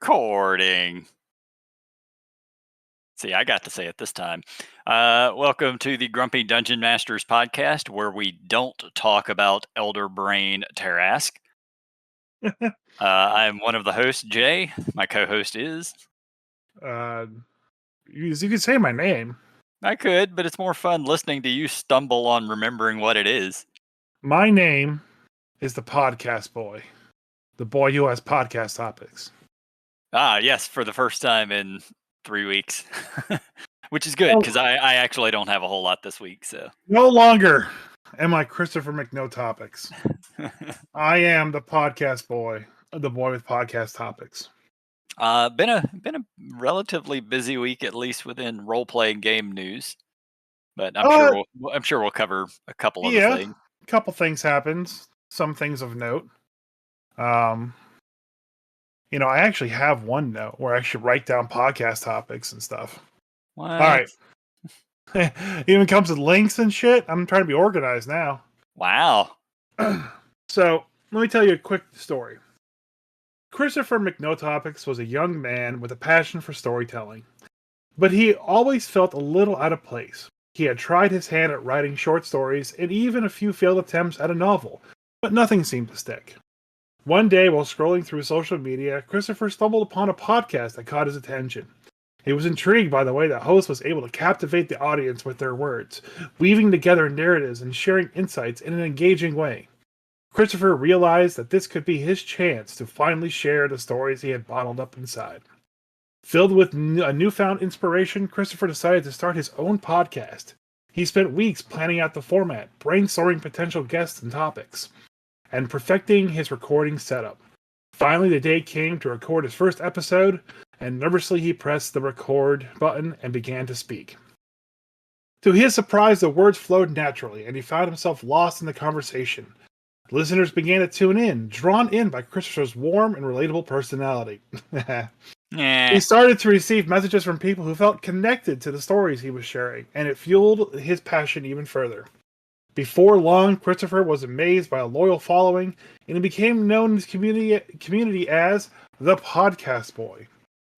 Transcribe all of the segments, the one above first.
Recording. See, I got to say it this time. Welcome to the Grumpy Dungeon Masters podcast, where we don't talk about Elder Brain Tarask. I'm one of the hosts, Jay. My co-host is. You can say my name. I could, but it's more fun listening to you stumble on remembering what it is. My name is the podcast boy. The boy who has podcast topics. Ah, yes, for the first time in 3 weeks. Which is good, because I actually don't have a whole lot this week, so. No longer am I Christopher McNotopics. I am the podcast boy, the boy with podcast topics. Been a relatively busy week, at least within role-playing game news. But I'm sure we'll cover a couple of the things. A couple things happened. Some things of note. I actually have one note where I should write down podcast topics and stuff. What? All right. Even comes with links and shit. I'm trying to be organized now. Wow. So, let me tell you a quick story. Christopher McNotopics was a young man with a passion for storytelling, but he always felt a little out of place. He had tried his hand at writing short stories and even a few failed attempts at a novel, but nothing seemed to stick. One day, while scrolling through social media, Christopher stumbled upon a podcast that caught his attention. He was intrigued by the way the host was able to captivate the audience with their words, weaving together narratives and sharing insights in an engaging way. Christopher realized that this could be his chance to finally share the stories he had bottled up inside. Filled with a newfound inspiration, Christopher decided to start his own podcast. He spent weeks planning out the format, brainstorming potential guests and topics, and perfecting his recording setup. Finally, the day came to record his first episode, and nervously he pressed the record button and began to speak. To his surprise, the words flowed naturally, and he found himself lost in the conversation. Listeners began to tune in, drawn in by Christopher's warm and relatable personality. He started to receive messages from people who felt connected to the stories he was sharing, and it fueled his passion even further. Before long, Christopher was amazed by a loyal following, and he became known in his community as the Podcast Boy.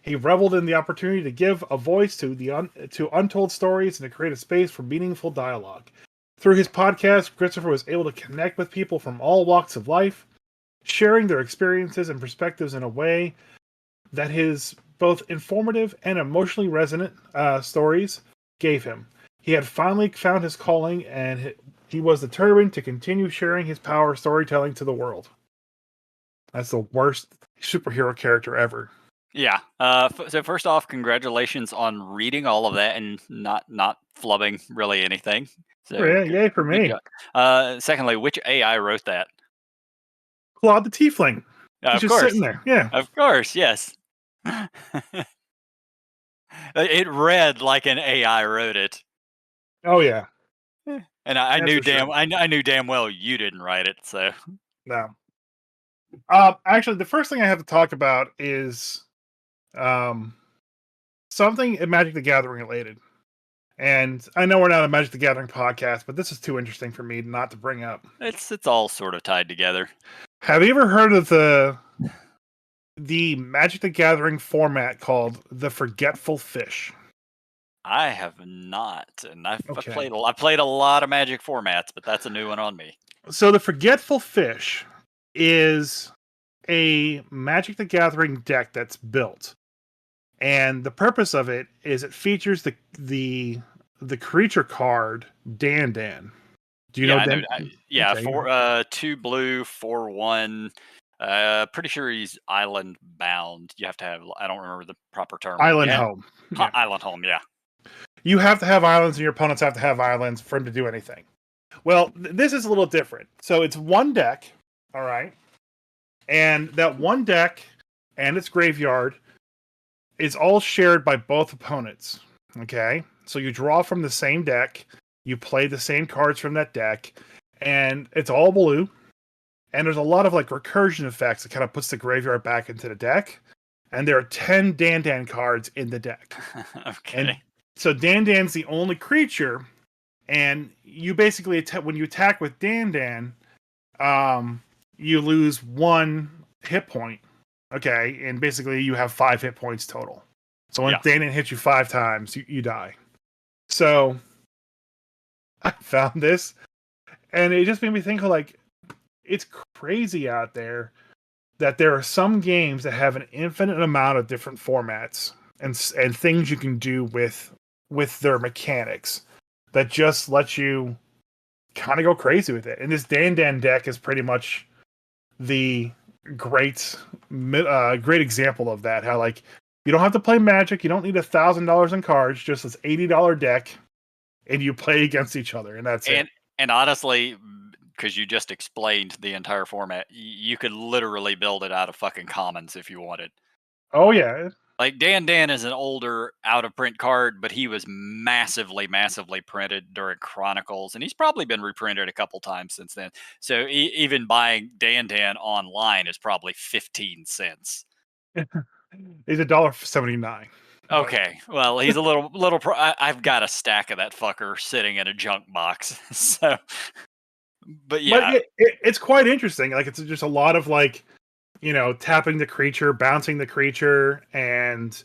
He reveled in the opportunity to give a voice to untold stories and to create a space for meaningful dialogue. Through his podcast, Christopher was able to connect with people from all walks of life, sharing their experiences and perspectives in a way that his both informative and emotionally resonant stories gave him. He had finally found his calling, and he was determined to continue sharing his power of storytelling to the world. That's the worst superhero character ever. Yeah. So first off, congratulations on reading all of that and not flubbing really anything. So, yeah, yay for me. Secondly, which AI wrote that? Claude the Tiefling. Of He's course. just sitting there. Yeah. Of course, yes. It read like an AI wrote it. Oh yeah. And I knew damn well you didn't write it, so. No. Actually, the first thing I have to talk about is something Magic the Gathering related. And I know we're not a Magic the Gathering podcast, but this is too interesting for me not to bring up. It's all sort of tied together. Have you ever heard of the Magic the Gathering format called the Forgetful Fish? I have not, and I've played a lot of Magic formats, but that's a new one on me. So the Forgetful Fish is a Magic the Gathering deck that's built, and the purpose of it is it features the creature card Dan. Do you know Dan? Yeah, okay. 2 blue, 4/1. Pretty sure he's island bound. You have to have, I don't remember the proper term. Island home. Yeah. Island home, yeah. You have to have islands, and your opponents have to have islands for him to do anything. Well, this is a little different. So it's one deck, all right? And that one deck and its graveyard is all shared by both opponents, okay? So you draw from the same deck, you play the same cards from that deck, and it's all blue. And there's a lot of recursion effects that kind of puts the graveyard back into the deck. And there are 10 Dan cards in the deck. Okay. And so Dan's the only creature, and you basically when you attack with Dan, you lose 1 hit point Okay, and basically you have 5 hit points total. So when Dan hits you 5 times, you die. So I found this, and it just made me think of, like, it's crazy out there that there are some games that have an infinite amount of different formats and things you can do with their mechanics that just let you kind of go crazy with it. And this Dan deck is pretty much the great example of that. How, like, you don't have to play Magic, you don't need $1,000 in cards, just this $80 deck, and you play against each other, and that's it. And honestly, because you just explained the entire format, you could literally build it out of fucking commons if you wanted. Oh yeah. Like Dan is an older out of print card, but he was massively printed during Chronicles, and he's probably been reprinted a couple times since then. So even buying Dan online is probably 15 cents. He's $1.79. Okay, well, he's a little. I've got a stack of that fucker sitting in a junk box. So, but yeah, but it's quite interesting. Like, it's just a lot of, like, you know, tapping the creature, bouncing the creature, and,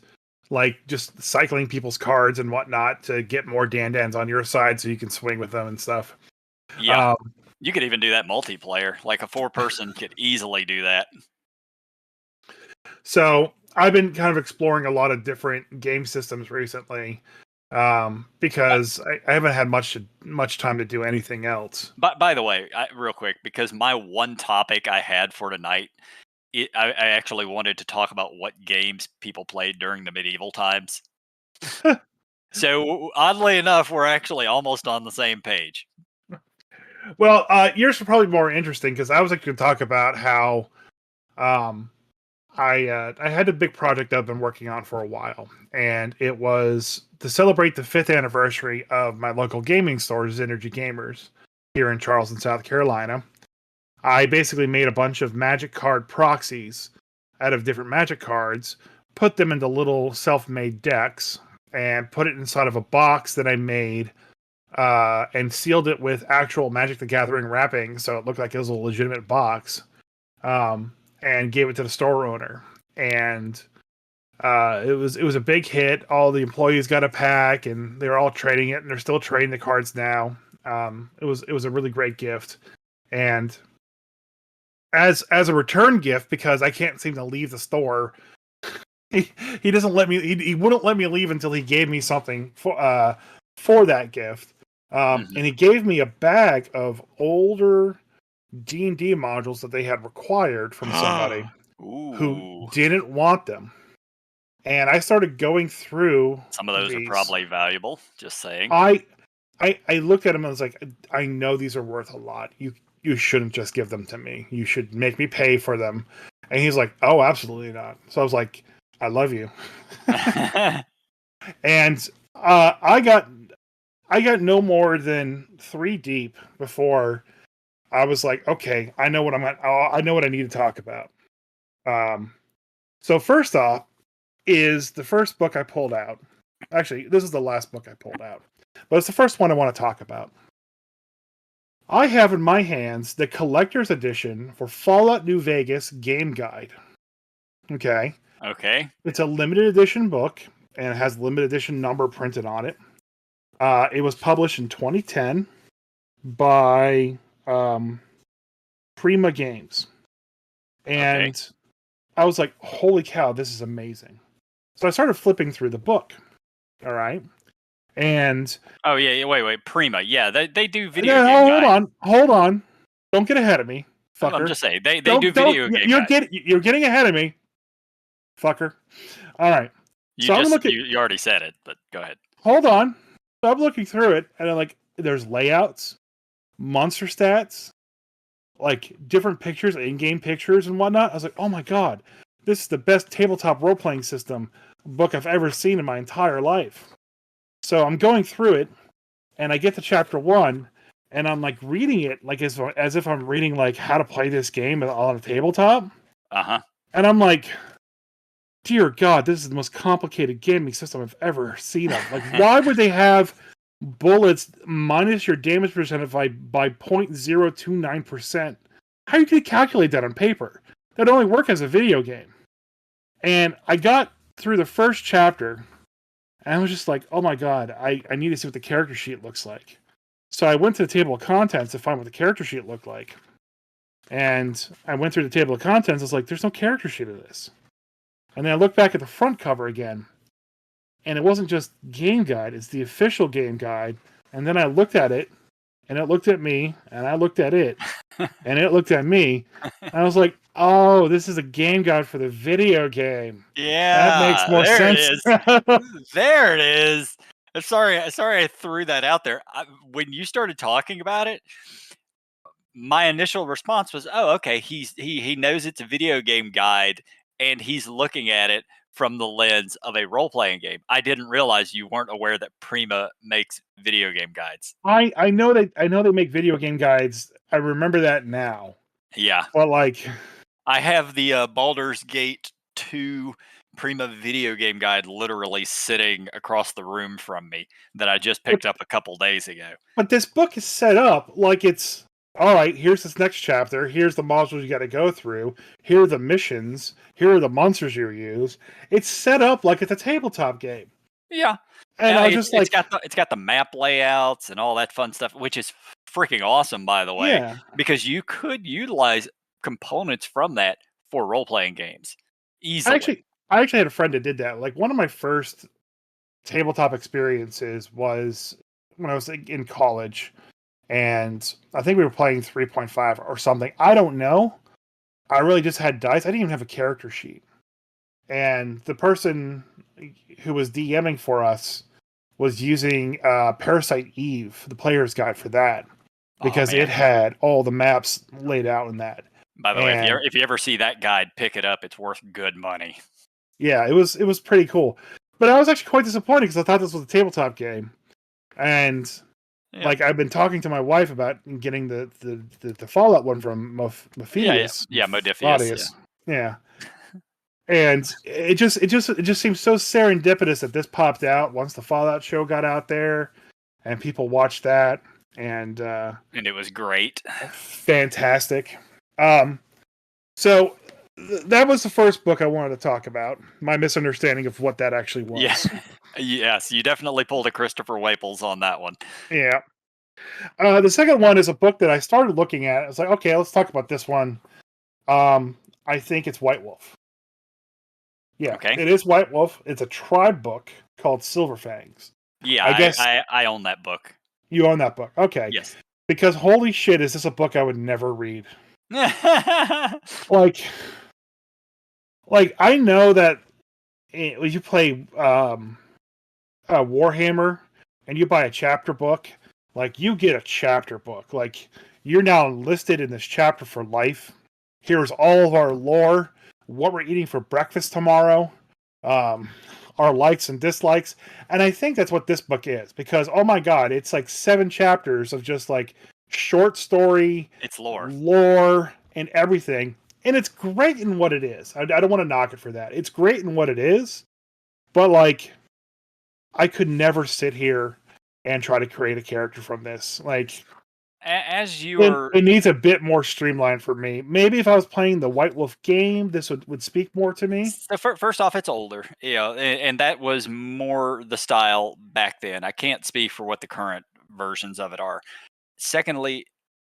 like, just cycling people's cards and whatnot to get more Dan on your side so you can swing with them and stuff. Yeah, you could even do that multiplayer. Like, a 4-person could easily do that. So I've been kind of exploring a lot of different game systems recently, because I haven't had much time to do anything else. But by the way, real quick, because my one topic I had for tonight, I actually wanted to talk about what games people played during the medieval times. So oddly enough, we're actually almost on the same page. Well, yours are probably more interesting because I was going to talk about how I had a big project I've been working on for a while, and it was to celebrate the 5th anniversary of my local gaming store, Energy Gamers, here in Charleston, South Carolina. I basically made a bunch of Magic card proxies out of different Magic cards, put them into little self-made decks, and put it inside of a box that I made, and sealed it with actual Magic the Gathering wrapping, so it looked like it was a legitimate box, and gave it to the store owner. And it was a big hit. All the employees got a pack, and they were all trading it, and they're still trading the cards now. It was a really great gift, and as a return gift, because I can't seem to leave the store, he doesn't let me. He wouldn't let me leave until he gave me something for that gift. And he gave me a bag of older D&D modules that they had required from somebody who didn't want them. And I started going through. Some of those are probably valuable, just saying. I looked at them and I was like, I know these are worth a lot. You shouldn't just give them to me. You should make me pay for them. And he's like, oh, absolutely not. So I was like, I love you. And I got no more than 3 deep before I was like, okay, I know what I need to talk about. So first off is the first book I pulled out. Actually, this is the last book I pulled out, but it's the first one I want to talk about. I have in my hands the collector's edition for Fallout New Vegas game guide. Okay. It's a limited edition book, and it has limited edition number printed on it. It was published in 2010 by Prima Games. And I was like, holy cow, this is amazing. So I started flipping through the book. All right. And wait, Prima. Yeah, they do video game Hold on. Don't get ahead of me, fucker. I'm just saying, they do video game You're getting ahead of me, fucker. All right. You already said it, but go ahead. Hold on. So I'm looking through it, and I'm like, there's layouts, monster stats, like different pictures, in-game pictures and whatnot. I was like, oh my god, this is the best tabletop role-playing system book I've ever seen in my entire life. So I'm going through it, and I get to chapter 1, and I'm like reading it like as if I'm reading like how to play this game on a tabletop. And I'm like, dear God, this is the most complicated gaming system I've ever seen of. Like, why would they have bullets minus your damage percentage by 0.029%? How are you going to calculate that on paper? That'd only work as a video game. And I got through the first chapter, and I was just like, oh my god, I need to see what the character sheet looks like. So I went to the table of contents to find what the character sheet looked like. And I went through the table of contents, I was like, there's no character sheet of this. And then I looked back at the front cover again, and it wasn't just game guide, it's the official game guide. And then I looked at it, and it looked at me, and I looked at it, and it looked at me. And I was like, oh, this is a game guide for the video game. That makes Yeah, more there it sense. is. There it is. Sorry I threw that out there. When you started talking about it, my initial response was, "Oh, okay. He knows it's a video game guide, and he's looking at it from the lens of a role playing game." I didn't realize you weren't aware that Prima makes video game guides. I know they make video game guides. I remember that now. Yeah, But like, I have the Baldur's Gate 2 Prima video game guide literally sitting across the room from me that I just but, picked up a couple days ago. but this book is set up like it's all right. Here's this next chapter. Here's the modules you got to go through. Here are the missions. Here are the monsters you use. It's set up like it's a tabletop game. Yeah, And I was just like, it's got the map layouts and all that fun stuff, which is freaking awesome, by the way, yeah. because you could utilize components from that for role playing games I easily. actually I actually had a friend that did that. Like one of my first tabletop experiences was when I was in college, and I think we were playing 3.5 or something. I don't know. I really just had dice. I didn't even have a character sheet. And the person who was DMing for us was using Parasite Eve, the player's guide for that, Oh because it man! had all the maps laid out in that. By the way, And if you ever see that guide, pick it up. It's worth good money. yeah, it was pretty cool. But I was actually quite disappointed because I thought this was a tabletop game. And Yeah, like I've been talking to my wife about getting the Fallout one from Mephidius. Modifius. Yeah. Mephidius. Yeah. And it just seems so serendipitous that this popped out once the Fallout show got out there and people watched that, and And it was great. fantastic. So that was the first book I wanted to talk about. My misunderstanding of what that actually was. Yeah. Yes, you definitely pulled a Christopher Waples on that one. Yeah. The second one is a book that I started looking at. I was like, okay, let's talk about this one. I think it's White Wolf. Yeah, Okay. it is White Wolf. It's a tribe book called Silver Fangs. Yeah, I guess I own that book. you own that book. Okay. Yes. Because holy shit, is this a book I would never read? Like I know that when you play Warhammer and you buy a chapter book, like you get a chapter book. Like you're now listed in this chapter for life. Here's all of our lore, what we're eating for breakfast tomorrow, our likes and dislikes. And I think that's what this book is, because oh my god, it's like 7 chapters of just like short story, It's lore. and everything. And it's great in what it is. I don't want to knock it for that. It's great in what it is, but like I could never sit here and try to create a character from this. Like As you are, it needs a bit more streamlined for me. Maybe if I was playing the White Wolf game, this would speak more to me. so first off, it's older, and that was more the style back then. I can't speak for what the current versions of it are. Secondly,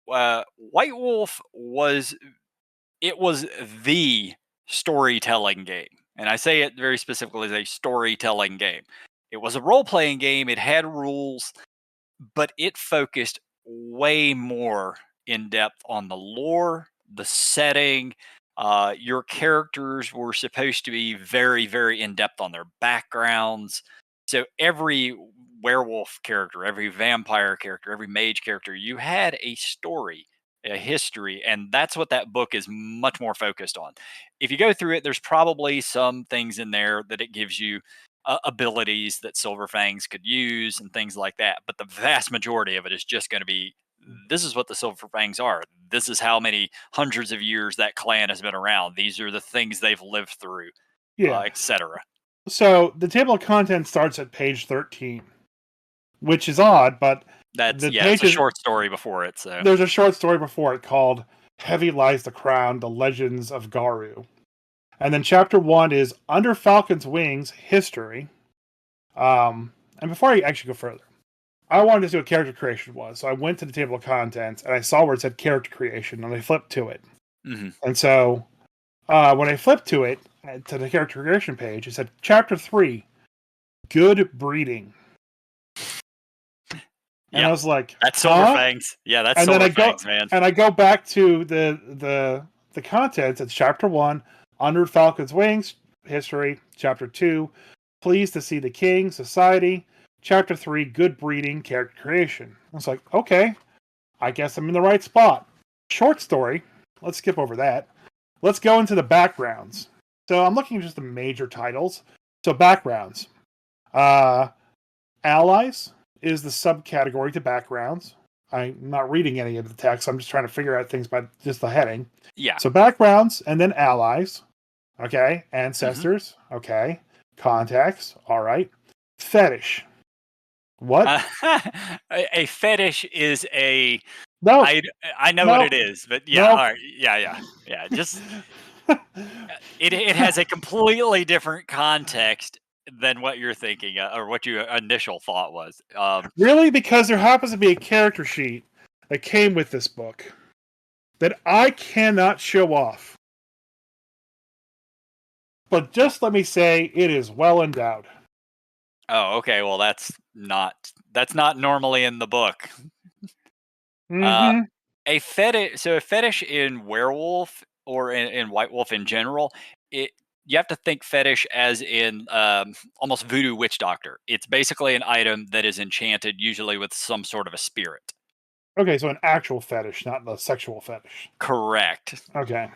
White Wolf was the storytelling game, and I say it very specifically as a storytelling game. It was a role playing game. It had rules, but it focused way more in depth on the lore, the setting. Your characters were supposed to be very, very in depth on their backgrounds. So every werewolf character, every vampire character, every mage character, you had a story, a history, and that's what that book is much more focused on. If you go through it, there's probably some things in there that it gives you abilities that Silver Fangs could use and things like that. But the vast majority of it is just going to be this is what the Silver Fangs are. This is how many hundreds of years that clan has been around. These are the things they've lived through, Yeah. etc. So the table of contents starts at page 13, which is odd, but That's the it's a pages, short story before it. So there's a short story before it called Heavy Lies the Crown, The Legends of Garu. And then chapter 1 is Under Falcon's Wings History. And before I actually go further, I wanted to see what character creation was. So I went to the table of contents and I saw where it said character creation and I flipped to it. Mm-hmm. And so when I flipped to it, to the character creation page, it said chapter 3, Good Breeding. And I was like, that's Silver Fangs. Yeah, that's and Silver Fangs, man. And I go back to the contents. It's chapter 1, Under Falcon's Wings, History. Chapter 2, Pleased to See the King, Society. Chapter 3, Good Breeding, Character Creation. I was like, okay, I guess I'm in the right spot. Short story. Let's skip over that. Let's go into the backgrounds. So I'm looking at just the major titles. So backgrounds. Allies is the subcategory to backgrounds. I'm not reading any of the text. I'm just trying to figure out things by just the heading. Yeah. So backgrounds and then allies. Okay. Ancestors. Mm-hmm. Okay. Contacts. All right. Fetish. What? A fetish is a... No. I know what it is, but yeah. All right. Yeah. Just... it has a completely different context than what you're thinking or what your initial thought was. Really? Because there happens to be a character sheet that came with this book that I cannot show off. But just let me say, it is well endowed. Oh, okay. Well, that's not normally in the book. Mm-hmm. A fetish in Werewolf or in White Wolf in general, you have to think fetish as in almost voodoo witch doctor. It's basically an item that is enchanted, usually with some sort of a spirit. Okay, so an actual fetish, not the sexual fetish. Correct. Okay.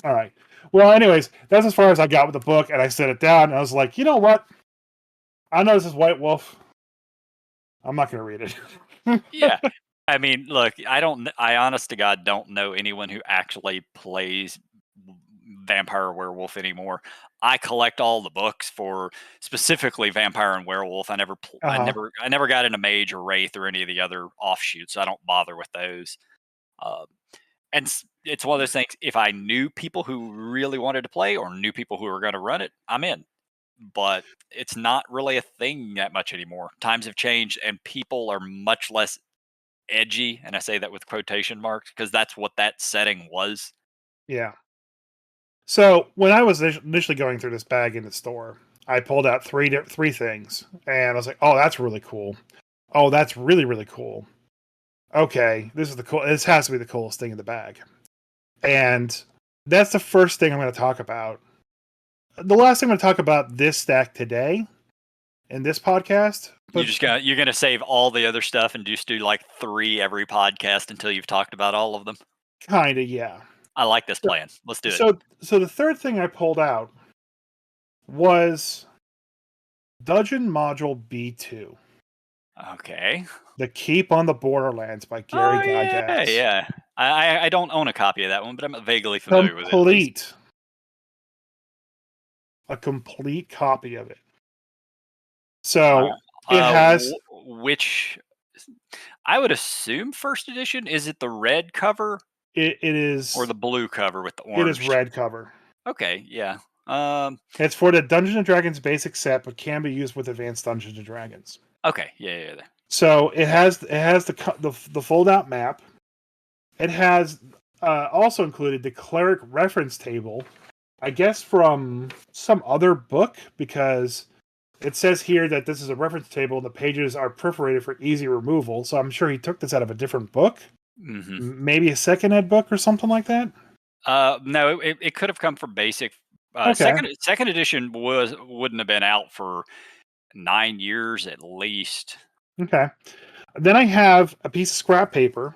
All right. Well, anyways, that's as far as I got with the book, and I set it down, and I was like, you know what? I know this is White Wolf. I'm not going to read it. Yeah. I mean, look, I honest to God don't know anyone who actually plays Vampire or Werewolf anymore. I collect all the books for specifically Vampire and Werewolf. I never got into Mage or Wraith or any of the other offshoots. So I don't bother with those. And it's one of those things. If I knew people who really wanted to play or knew people who were going to run it, I'm in. But it's not really a thing that much anymore. Times have changed, and people are much less edgy, and I say that with quotation marks because that's what that setting was. Yeah. So when I was initially going through this bag in the store, I pulled out three things, and I was like, "Oh, that's really cool. Oh, that's really really cool. Okay, this has to be the coolest thing in the bag." And that's the first thing I'm going to talk about. The last thing I'm going to talk about this stack today in this podcast. But you're going to save all the other stuff and just do like 3 every podcast until you've talked about all of them. Kind of, yeah. I like this plan. Let's do it. So the third thing I pulled out was Dungeon Module B2. Okay. The Keep on the Borderlands by Gary Gygax. Yeah. I don't own a copy of that one, but I'm vaguely familiar with it. A complete copy of it. So it has... Which... I would assume first edition. Is it the red cover? It is... Or the blue cover with the orange? It is red cover. Okay, yeah. It's for the Dungeons & Dragons basic set, but can be used with Advanced Dungeons & Dragons. Okay, yeah. So it has the fold-out map. It has also included the cleric reference table, I guess from some other book, because it says here that this is a reference table and the pages are perforated for easy removal. So I'm sure he took this out of a different book. Mm-hmm. Maybe a second ed book or something like that? No, it could have come from basic. Okay. Second edition wouldn't have been out for 9 years at least. Okay. Then I have a piece of scrap paper,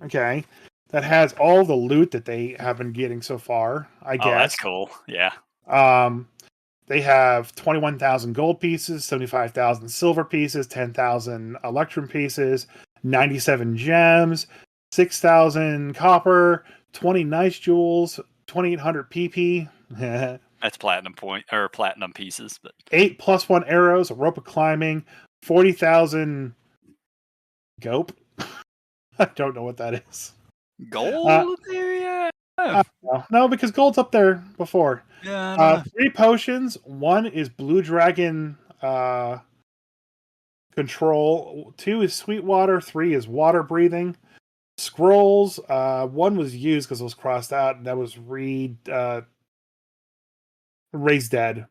okay, that has all the loot that they have been getting so far, I guess. Oh, that's cool. Yeah. They have 21,000 gold pieces, 75,000 silver pieces, 10,000 electrum pieces, 97 gems, 6,000 copper, 20 nice jewels, 2,800 PP. That's platinum pieces. But 8 +1 arrows, a rope of climbing, 40,000 gope. I don't know what that is. Gold area? Oh, No, because gold's up there before. yeah, I don't know. 3 potions. 1 is Blue Dragon control. 2 is Sweetwater. 3 is water breathing. Scrolls. 1 was used because it was crossed out, and that was Raise Dead.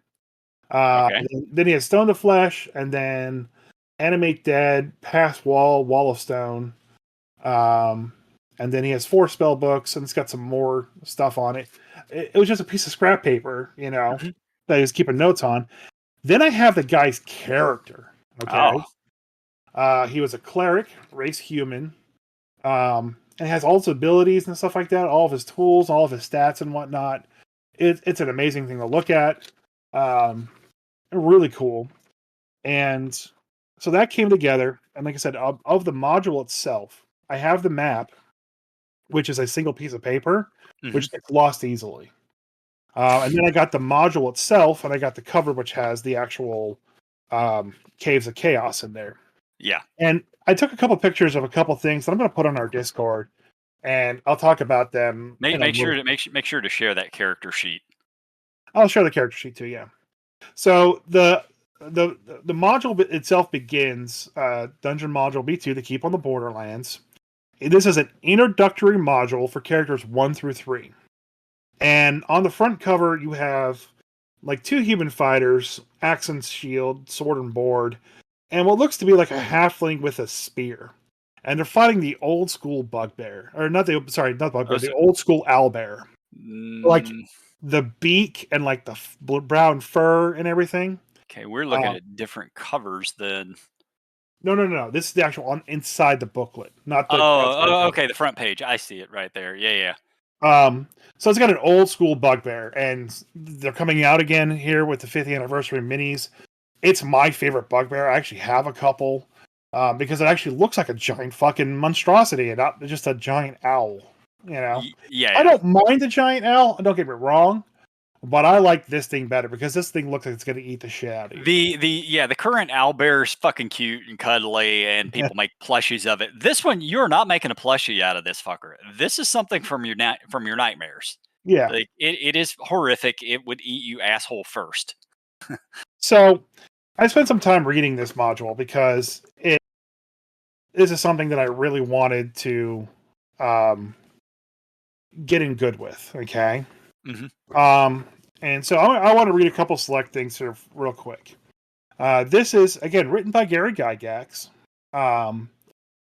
Okay. Then he has Stone to Flesh, and then Animate Dead, Pass Wall, Wall of Stone. And then he has 4 spell books, and it's got some more stuff on it. It was just a piece of scrap paper, Mhm. that he was keeping notes on. Then I have the guy's character. Okay. Oh, He was a cleric, race human, and has all his abilities and stuff like that, all of his tools, all of his stats and whatnot. It's an amazing thing to look at. Really cool. And so that came together. And like I said, of the module itself, I have the map, which is a single piece of paper, mhm. which gets lost easily. And then I got the module itself, and I got the cover, which has the actual Caves of Chaos in there. Yeah. And I took a couple pictures of a couple things that I'm going to put on our Discord, and I'll talk about them in a Make sure little. to make sure to share that character sheet. I'll share the character sheet too. Yeah. So the module itself begins Dungeon Module B2, the Keep on the Borderlands. This is an introductory module for characters 1 through 3. And on the front cover, you have like 2 human fighters, axe and shield, sword and board, and what looks to be like a halfling with a spear. And they're fighting the old school bugbear, or not not Oh, bugbear, the so, old school owlbear. Like mm, the beak and like the brown fur and everything. okay, we're looking Uh, at different covers then. no. This is the actual on inside the booklet, not the outside Oh, cover. okay, the front page. I see it right there. Yeah, yeah. So it's got an old school bugbear, and they're coming out again here with the 50th anniversary minis. It's my favorite bugbear. I actually have a couple because it actually looks like a giant fucking monstrosity and not just a giant owl. Yeah, I yeah. don't mind the giant owl. Don't get me wrong, but I like this thing better because this thing looks like it's going to eat the shit out of you. The current owlbear is fucking cute and cuddly, and people make plushies of it. This one, you're not making a plushie out of this fucker. This is something from your nightmares. Yeah. Like it is horrific. It would eat you asshole first. So I spent some time reading this module because this is something that I really wanted to um, get in good with. Okay. Mhm. And so I want to read a couple select things here real quick. This is again written by Gary Gygax.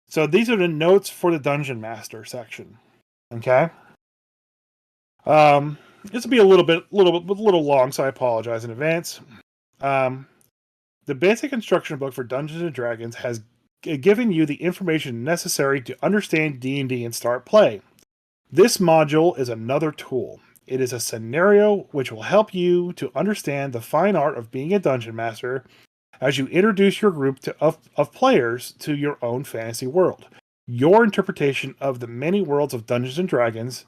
So these are the notes for the Dungeon Master section. Okay. This will be a little long, so I apologize in advance. The basic instruction book for Dungeons and Dragons has given you the information necessary to understand D&D and start play. This module is another tool. It is a scenario which will help you to understand the fine art of being a dungeon master as you introduce your group of players to your own fantasy world. Your interpretation of the many worlds of Dungeons and Dragons,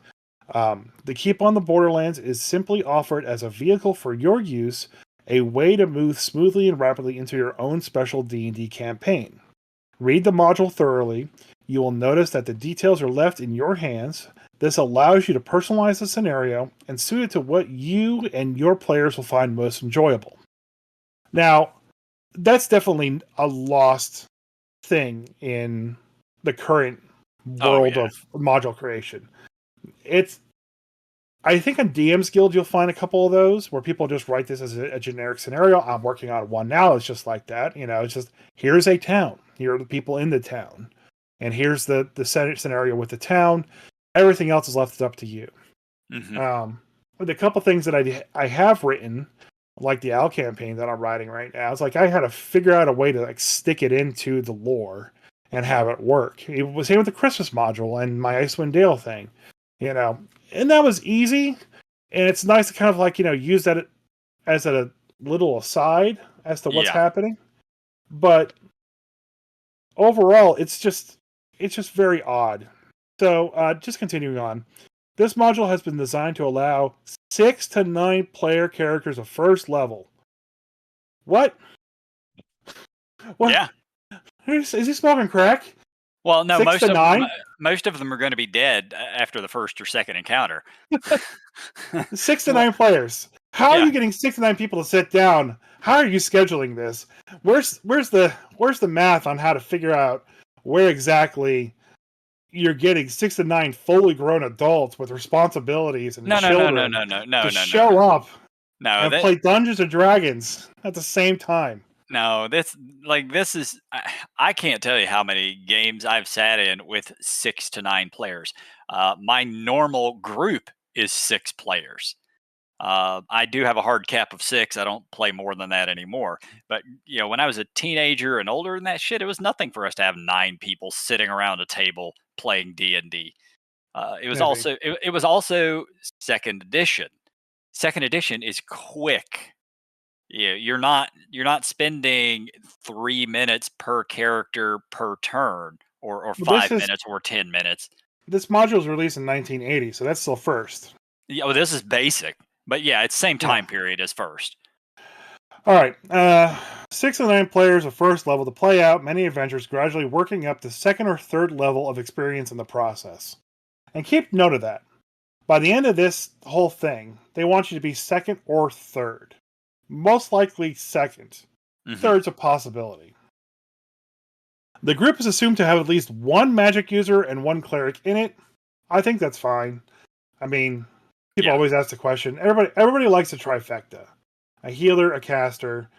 the Keep on the Borderlands, is simply offered as a vehicle for your use, a way to move smoothly and rapidly into your own special D&D campaign. Read the module thoroughly. You will notice that the details are left in your hands. This allows you to personalize the scenario and suit it to what you and your players will find most enjoyable. Now, that's definitely a lost thing in the current Oh world yeah. of module creation. I think on DM's Guild you'll find a couple of those where people just write this as a generic scenario. I'm working on one now. It's just like that. It's just here's a town. Here are the people in the town, and here's the scenario with the town. Everything else is left up to you. Hmm. But the couple things that I have written, like the Owl campaign that I'm writing right now, it's like I had to figure out a way to like stick it into the lore and have it work. It was same with the Christmas module and my Icewind Dale thing, and that was easy. And it's nice to kind of like use that as a little aside as to what's Yeah. happening. But overall, it's just very odd. So just continuing on. This module has been designed to allow 6 to 9 player characters of first level. What? What? Yeah. Is he smoking crack? Well, no, 6 to 9. most of them are going to be dead after the first or second encounter. 6 to 9 players. How are Yeah. you getting 6 to 9 people to sit down? How are you scheduling this? Where's the math on how to figure out where exactly you're getting 6 to 9 fully grown adults with responsibilities and No, no, no, no, children no, no, no, to no, no, no. show up No, and that play Dungeons and Dragons at the same time? no, this is I can't tell you how many games I've sat in with 6 to 9 players. My normal group is 6 players. I do have a hard cap of 6. I don't play more than that anymore. But when I was a teenager and older than that shit, it was nothing for us to have 9 people sitting around a table playing D&D. It was Maybe. also it was also second edition. Second edition is quick. You're not spending 3 minutes per character per turn, or Well, this five is minutes or 10 minutes. this module was released in 1980, so that's still first. Yeah, well, this is basic, but yeah, it's same Yeah. time period as first. All right. 6 to 9 players of first level to play out many adventures, gradually working up to second or third level of experience in the process. And keep note of that. By the end of this whole thing, they want you to be second or third. Most likely second. Mhm. Third's a possibility. The group is assumed to have at least one magic user and one cleric in it. I think that's fine. I mean, people Yeah. always ask the question. Everybody likes a trifecta. A healer, a caster,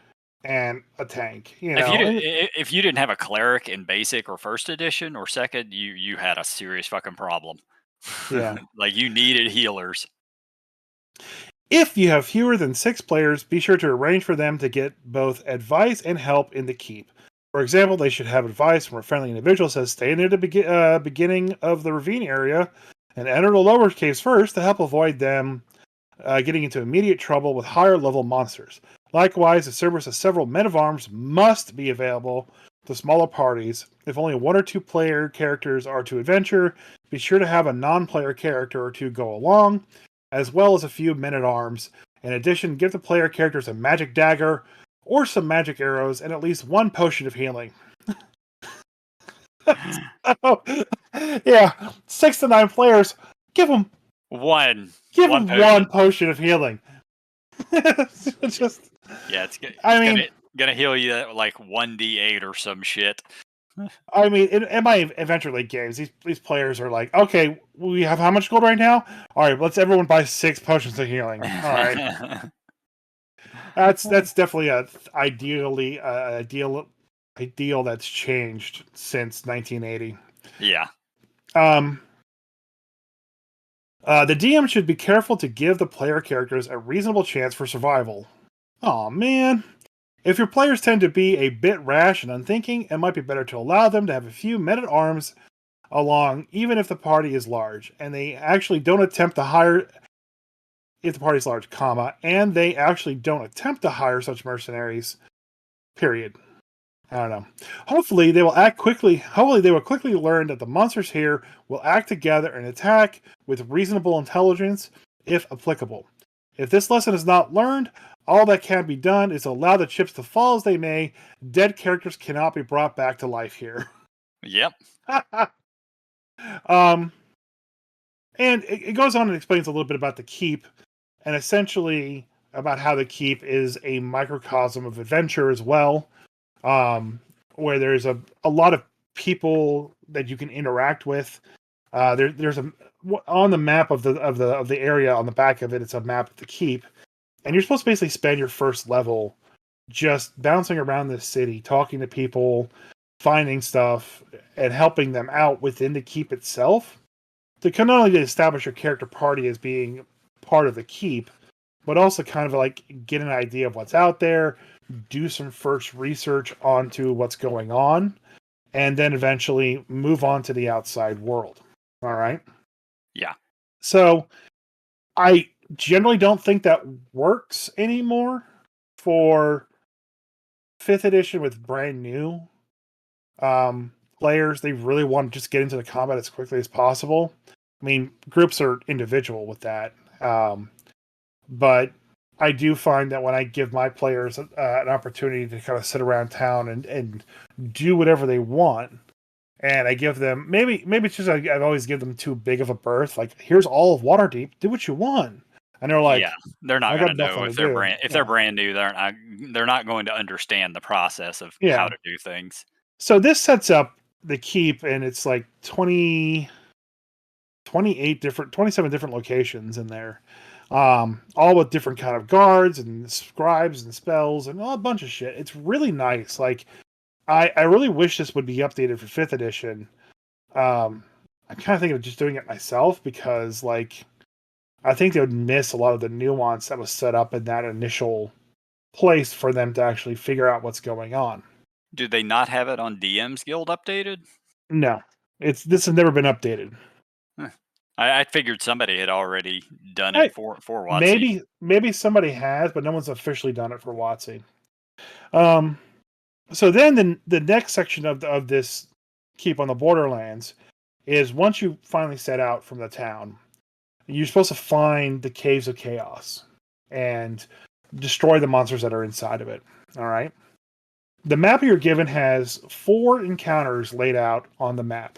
and a tank. If you didn't have a cleric in basic or first edition or second, you had a serious fucking problem. Yeah. Like, you needed healers. If you have fewer than 6 players, be sure to arrange for them to get both advice and help in the keep. For example, they should have advice from a friendly individual says stay near the beginning of the ravine area and enter the lower caves first to help avoid them getting into immediate trouble with higher level monsters. Likewise, the service of several men of arms must be available to smaller parties. If only 1 or 2 player characters are to adventure, be sure to have a non-player character or 2 go along, as well as a few men at arms. In addition, give the player characters a magic dagger or some magic arrows and at least 1 potion of healing. Oh, yeah, 6 to 9 players. Give them One one potion. potion of healing. Just, Yeah, it's I mean, gonna heal you at like 1d8 or some shit. in my Adventure League games, these players are like, okay, we have how much gold right now? All right, let's everyone buy 6 potions of healing. All right, that's definitely a ideal that's changed since 1980. Yeah. The DM should be careful to give the player characters a reasonable chance for survival. Aw, man. If your players tend to be a bit rash and unthinking, it might be better to allow them to have a few men-at-arms along, even if the party is large, and they actually don't attempt to hire if the party is large, and they actually don't attempt to hire such mercenaries. Period. I don't know. Hopefully they will quickly learn that the monsters here will act together and attack with reasonable intelligence, if applicable. If this lesson is not learned, all that can be done is allow the chips to fall as they may. Dead characters cannot be brought back to life here. Yep. And it goes on and explains a little bit about the keep, and essentially about how the keep is a microcosm of adventure as well, where there's a lot of people that you can interact with. There's on the map of the area on the back of it. It's a map of the keep, and you're supposed to basically spend your first level just bouncing around this city, talking to people, finding stuff, and helping them out within the keep itself to not only establish your character party as being part of the keep, but also kind of like get an idea of what's out there, do some first research onto what's going on, and then eventually move on to the outside world. All right? Yeah. So I generally don't think that works anymore for 5th edition with brand new players. They really want to just get into the combat as quickly as possible. I mean, groups are individual with that. But I do find that when I give my players an opportunity to kind of sit around town and do whatever they want, and I give them maybe it's just I've always given them too big of a berth. Like, here's all of Waterdeep. Do what you want, and they're Yeah, like, they're not I going got to know nothing to if they're do. brand new. They're not going to understand the process of how Yeah. to do things. So this sets up the keep, and it's like 27 different locations in there, all with different kind of guards and scribes and spells and a bunch of shit. It's really nice. Like, I really wish this would be updated for 5th edition. I'm kind of thinking of just doing it myself because, like, I think they would miss a lot of the nuance that was set up in that initial place for them to actually figure out what's going on. Do they not have it on DM's Guild updated? No, this has never been updated. Huh. I figured somebody had already done it I, for WotC. maybe somebody has, but no one's officially done it for WotC. So then the next section of this keep on the Borderlands is once you finally set out from the town, you're supposed to find the Caves of Chaos and destroy the monsters that are inside of it. All right. The map you're given has 4 encounters laid out on the map.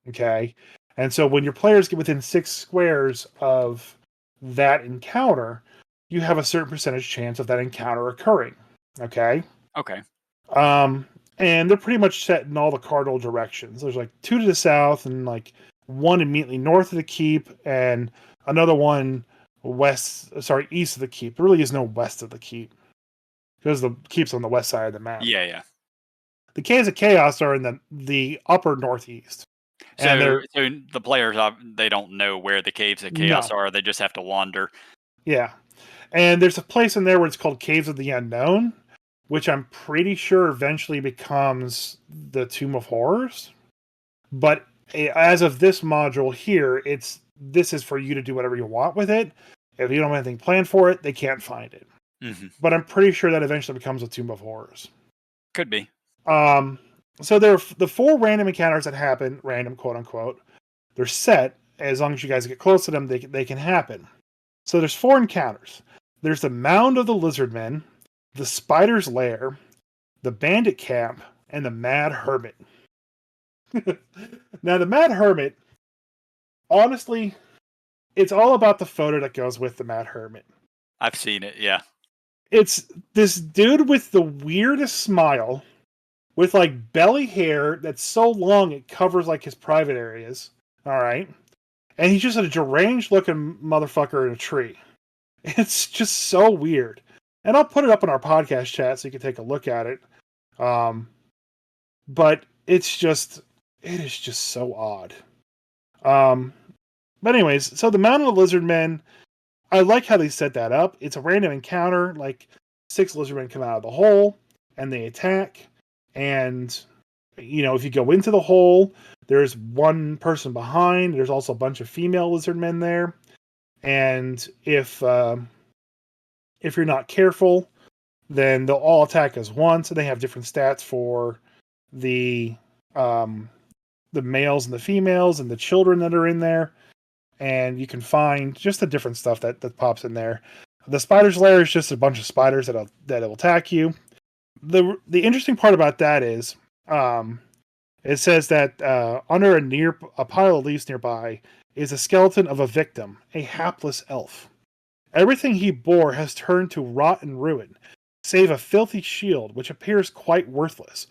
Okay. And so when your players get within 6 squares of that encounter, you have a certain percentage chance of that encounter occurring. Okay. Okay. And they're pretty much set in all the cardinal directions. There's like 2 to the south and like 1 immediately north of the keep and another one east of the keep. There really is no west of the keep because the keep's on the west side of the map. Yeah. The Caves of Chaos are in the upper northeast. And So the players, they don't know where the Caves of Chaos are. They just have to wander. Yeah. And there's a place in there where it's called Caves of the Unknown, which I'm pretty sure eventually becomes the Tomb of Horrors. But as of this module here, this is for you to do whatever you want with it. If you don't have anything planned for it, they can't find it. Mm-hmm. But I'm pretty sure that eventually becomes a Tomb of Horrors. Could be. So there are the 4 random encounters that happen, random quote unquote. They're set. As long as you guys get close to them, they can happen. So there's 4 encounters. There's the Mound of the Lizardmen, the Spider's Lair, the Bandit Camp, and the Mad Hermit. Now, the Mad Hermit, honestly, it's all about the photo that goes with the Mad Hermit. I've seen it, yeah. It's this dude with the weirdest smile, with like belly hair that's so long it covers like his private areas. All right. And he's just a deranged looking motherfucker in a tree. It's just so weird. And I'll put it up in our podcast chat so you can take a look at it. But it is just so odd. But anyways, so the Mountain of Lizardmen, I like how they set that up. It's a random encounter. Like 6 lizardmen come out of the hole and they attack. And, if you go into the hole, there's 1 person behind. There's also a bunch of female lizardmen there. And if you're not careful, then they'll all attack as one. So they have different stats for the males and the females and the children that are in there. And you can find just the different stuff that pops in there. The spider's lair is just a bunch of spiders that'll attack you. The interesting part about that is it says that under a pile of leaves nearby is a skeleton of a victim, a hapless elf. Everything he bore has turned to rot and ruin, save a filthy shield, which appears quite worthless.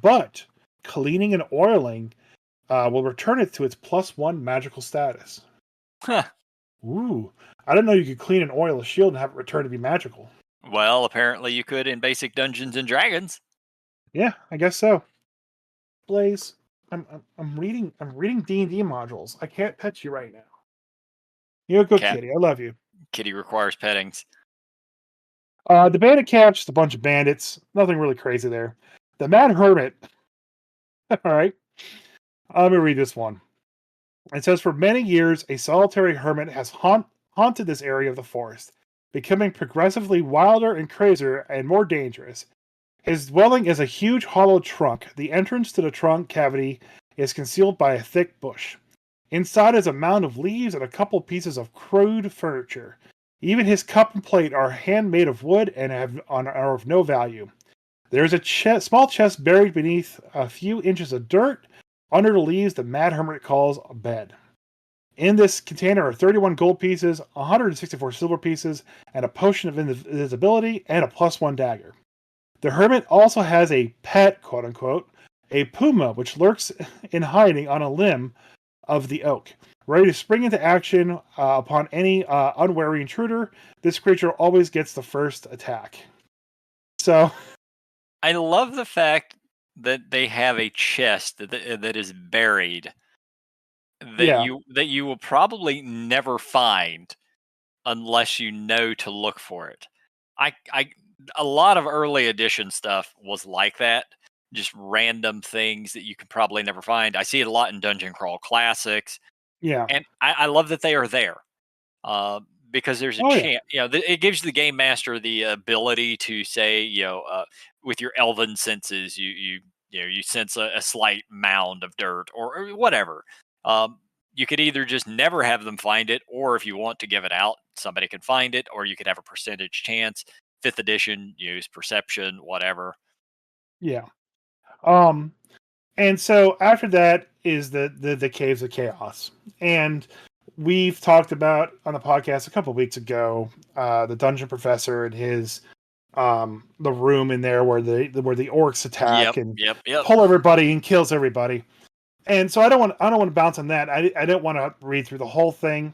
But cleaning and oiling will return it to its +1 magical status. Huh. Ooh. I didn't know you could clean and oil a shield and have it return to be magical. Well, apparently you could in basic Dungeons and Dragons. Yeah, I guess so. Blaze, I'm reading D&D modules. I can't pet you right now. You're a good kitty. I love you. Kitty requires pettings. The bandit camp, just a bunch of bandits. Nothing really crazy there. The Mad Hermit. All right. Let me read this one. It says, for many years, a solitary hermit has haunted this area of the forest, becoming progressively wilder and crazier and more dangerous. His dwelling is a huge hollow trunk. The entrance to the trunk cavity is concealed by a thick bush. Inside is a mound of leaves and a couple pieces of crude furniture. Even his cup and plate are handmade of wood and are of no value. There's a small chest buried beneath a few inches of dirt under the leaves the Mad Hermit calls a bed. In this container are 31 gold pieces, 164 silver pieces, and a potion of invisibility and a +1 dagger. The hermit also has a pet, quote unquote, a puma, which lurks in hiding on a limb of the oak. Ready to spring into action upon any unwary intruder, this creature always gets the first attack. So, I love the fact that they have a chest that is buried yeah, that you will probably never find unless you know to look for it. I a lot of early edition stuff was like that, just random things that you could probably never find. I see it a lot in Dungeon Crawl Classics, yeah. and I love that they are there. uh, because there's a Oh, yeah. chance, it gives the game master the ability to say, with your elven senses, you sense a slight mound of dirt or whatever. Um, you could either just never have them find it, or if you want to give it out, somebody can find it, or you could have a percentage chance. Fifth edition, use perception, whatever. Yeah. Um, and so after that is the Caves of Chaos. And we've talked about on the podcast a couple of weeks ago, the dungeon professor and his the room in there where the orcs attack Yep, and yep, yep. pull everybody and kills everybody. And so I don't want to bounce on that. I don't want to read through the whole thing.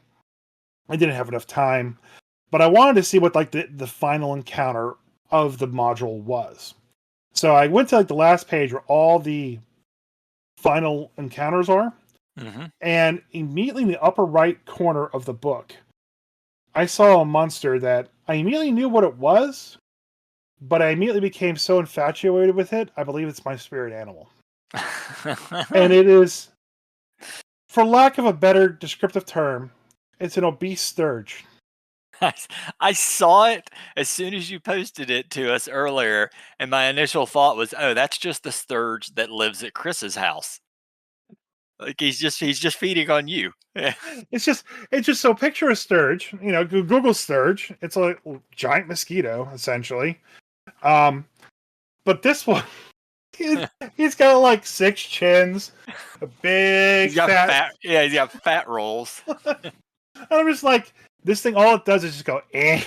I didn't have enough time, but I wanted to see what like the final encounter of the module was. So I went to like the last page where all the final encounters are, Hmm. and immediately in the upper right corner of the book, I saw a monster that I immediately knew what it was, but I immediately became so infatuated with it, I believe it's my spirit animal. And it is, for lack of a better descriptive term, it's an obese sturge. I, I saw it as soon as you posted it to us earlier, and my initial thought was, "Oh, that's just the Sturge that lives at Chris's house. Like he's just feeding on you." It's just so picture a sturge, Google sturge. It's a giant mosquito essentially. Um, but this one, he's, he's got like 6 chins, a big He's got fat. fat. Yeah, he's got fat rolls. I'm just like, this thing. All it does is just go and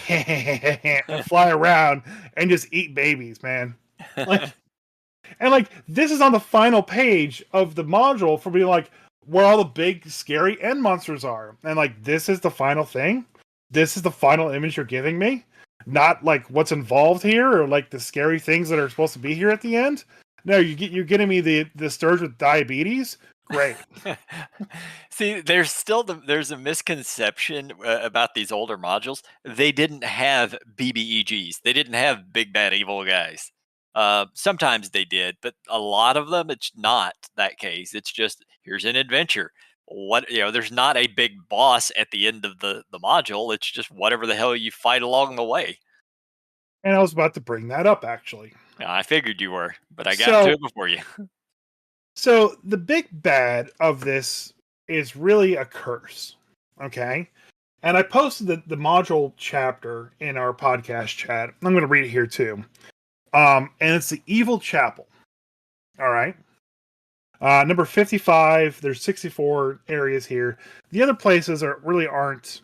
fly around and just eat babies, man. Like, and like this is on the final page of the module for being like where all the big scary end monsters are, and like this is the final thing. This is the final image you're giving me, not like what's involved here or like the scary things that are supposed to be here at the end. No, you're getting me the Sturge with diabetes. Great. See, there's a misconception about these older modules. They didn't have BBEGs. They didn't have big bad evil guys. Sometimes they did, but a lot of them it's not that case. It's just here's an adventure. There's not a big boss at the end of the module. It's just whatever the hell you fight along the way. And I was about to bring that up actually. I figured you were, but I got to So it before you. So the big bad of this is really a curse. Okay. And I posted the module chapter in our podcast chat. I'm going to read it here too. And it's the Evil Chapel. All right. Number 55. There's 64 areas here. The other places really aren't.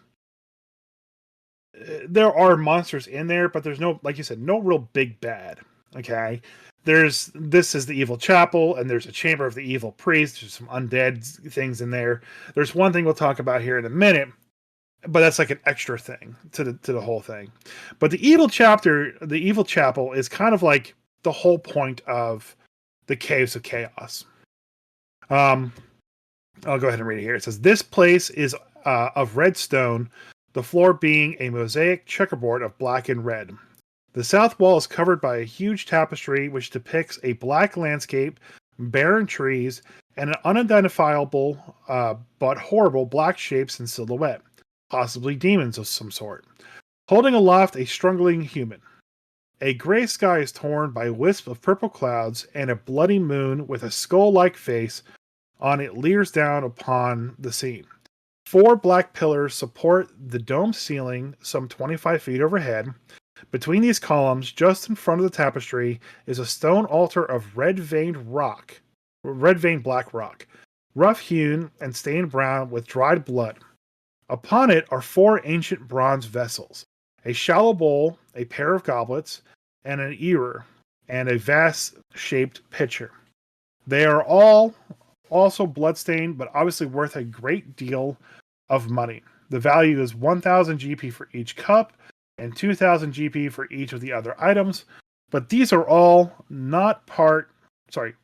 There are monsters in there, but there's no, like you said, no real big bad. Okay. This is the Evil Chapel, and there's a Chamber of the Evil Priest. There's some undead things in there. There's one thing we'll talk about here in a minute, but that's like an extra thing to the whole thing. But the Evil Chapel is kind of like the whole point of the Caves of Chaos. I'll go ahead and read it here. It says this place is of red stone, the floor being a mosaic checkerboard of black and red. The south wall is covered by a huge tapestry which depicts a black landscape, barren trees, and an unidentifiable but horrible black shapes in silhouette, possibly demons of some sort, holding aloft a struggling human. A gray sky is torn by wisps of purple clouds, and a bloody moon with a skull-like face on it leers down upon the scene. 4 black pillars support the dome ceiling some 25 feet overhead. Between these columns, just in front of the tapestry, is a stone altar of red-veined black rock, rough-hewn and stained brown with dried blood. Upon it are 4 ancient bronze vessels, a shallow bowl, a pair of goblets, and an ewer, and a vase-shaped pitcher. They are all also bloodstained, but obviously worth a great deal of money. The value is 1,000 GP for each cup, and 2,000 GP for each of the other items. But these are all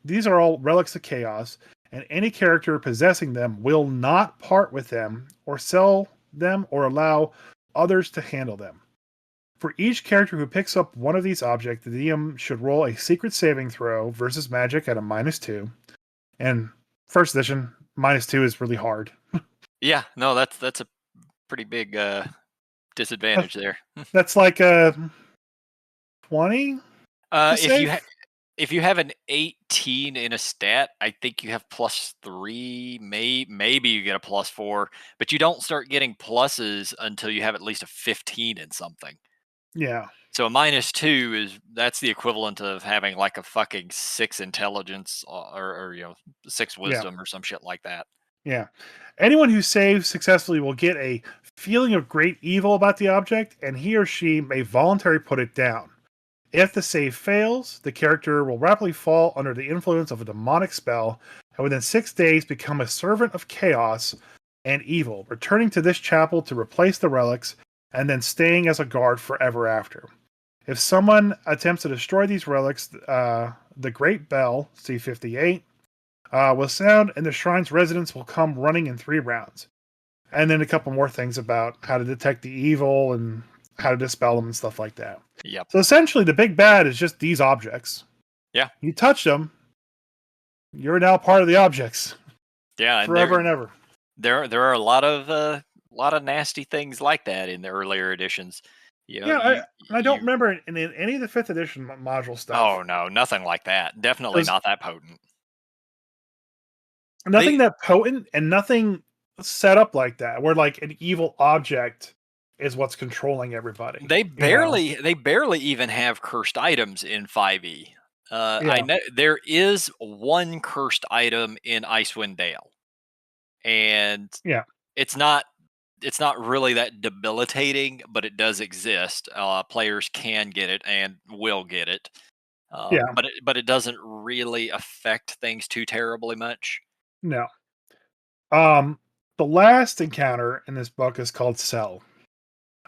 these are all relics of chaos, and any character possessing them will not part with them or sell them or allow others to handle them. For each character who picks up one of these objects, the DM should roll a secret saving throw versus magic at a -2. And first edition, -2 is really hard. Yeah, no, that's a pretty big disadvantage there. That's like a 20. If you have an 18 in a stat, I think you have +3. Maybe you get a +4, but you don't start getting pluses until you have at least a 15 in something. Yeah. So a -2 that's the equivalent of having like a fucking 6 intelligence or 6 wisdom or some shit like that. Yeah. Anyone who saves successfully will get a feeling of great evil about the object, and he or she may voluntarily put it down. If the save fails, the character will rapidly fall under the influence of a demonic spell, and within 6 days become a servant of chaos and evil, returning to this chapel to replace the relics, and then staying as a guard forever after. If someone attempts to destroy these relics, the Great Bell, C58, will sound, and the shrine's residents will come running in 3 rounds. And then a couple more things about how to detect the evil and how to dispel them and stuff like that. Yep. So essentially, the big bad is just these objects. Yeah. You touch them, you're now part of the objects. Yeah, forever and ever. There are a lot of nasty things like that in the earlier editions. I don't remember in any of the 5th edition module stuff. Oh no, nothing like that. Definitely not that potent. Nothing that potent, and nothing set up like that, where like an evil object is what's controlling everybody. They barely even have cursed items in 5e. I know there is one cursed item in Icewind Dale, and it's not really that debilitating, but it does exist. Players can get it and will get it. But it doesn't really affect things too terribly much. No. The last encounter in this book is called Cell.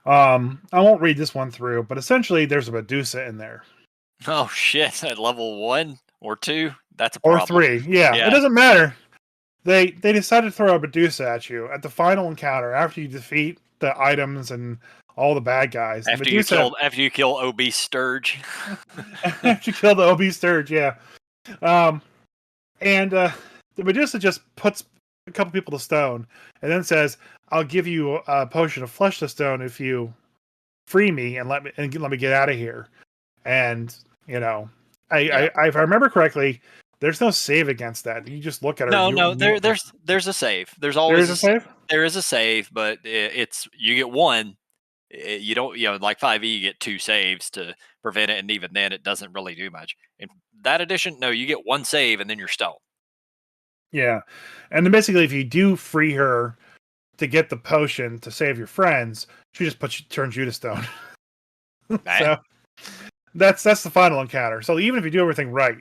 I won't read this one through, but essentially there's a Medusa in there. Oh shit! At level 1 or 2, that's a problem. Or 3, yeah. It doesn't matter. They decided to throw a Medusa at you at the final encounter after you defeat the items and all the bad guys. After you kill obese Stirge. After you kill the obese Stirge, yeah. The Medusa just puts a couple people to stone and then says, "I'll give you a potion of flesh to stone if you free me and let me get out of here." And if I remember correctly, there's no save against that. You just look at it. There's a save. There's always a save. There is a save, but it's you get one. You don't, like 5e, you get 2 saves to prevent it, and even then, it doesn't really do much. In that edition, no, you get 1 save, and then you're stoned. Yeah, and then basically, if you do free her to get the potion to save your friends, she just turns you to stone. So that's the final encounter. So even if you do everything right,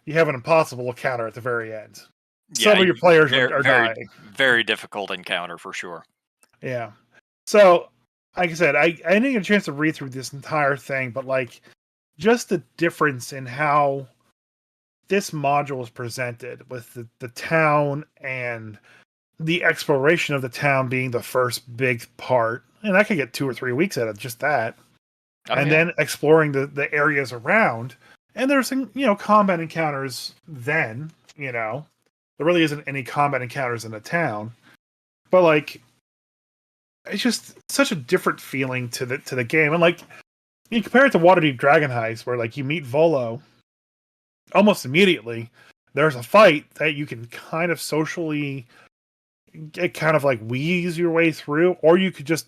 you have an impossible encounter at the very end. Yeah, some of your players are dying. Very difficult encounter for sure. Yeah. So, like I said, I didn't get a chance to read through this entire thing, but like just the difference in how this module is presented with the town and the exploration of the town being the first big part. And I could get 2 or 3 weeks out of just that. Then exploring the areas around. And there's some, combat encounters then, there really isn't any combat encounters in the town. But like, it's just such a different feeling to the game. And like, you compare it to Waterdeep Dragon Heist, where like you meet Volo almost immediately. There's a fight that you can kind of socially get kind of like wheeze your way through, or you could just,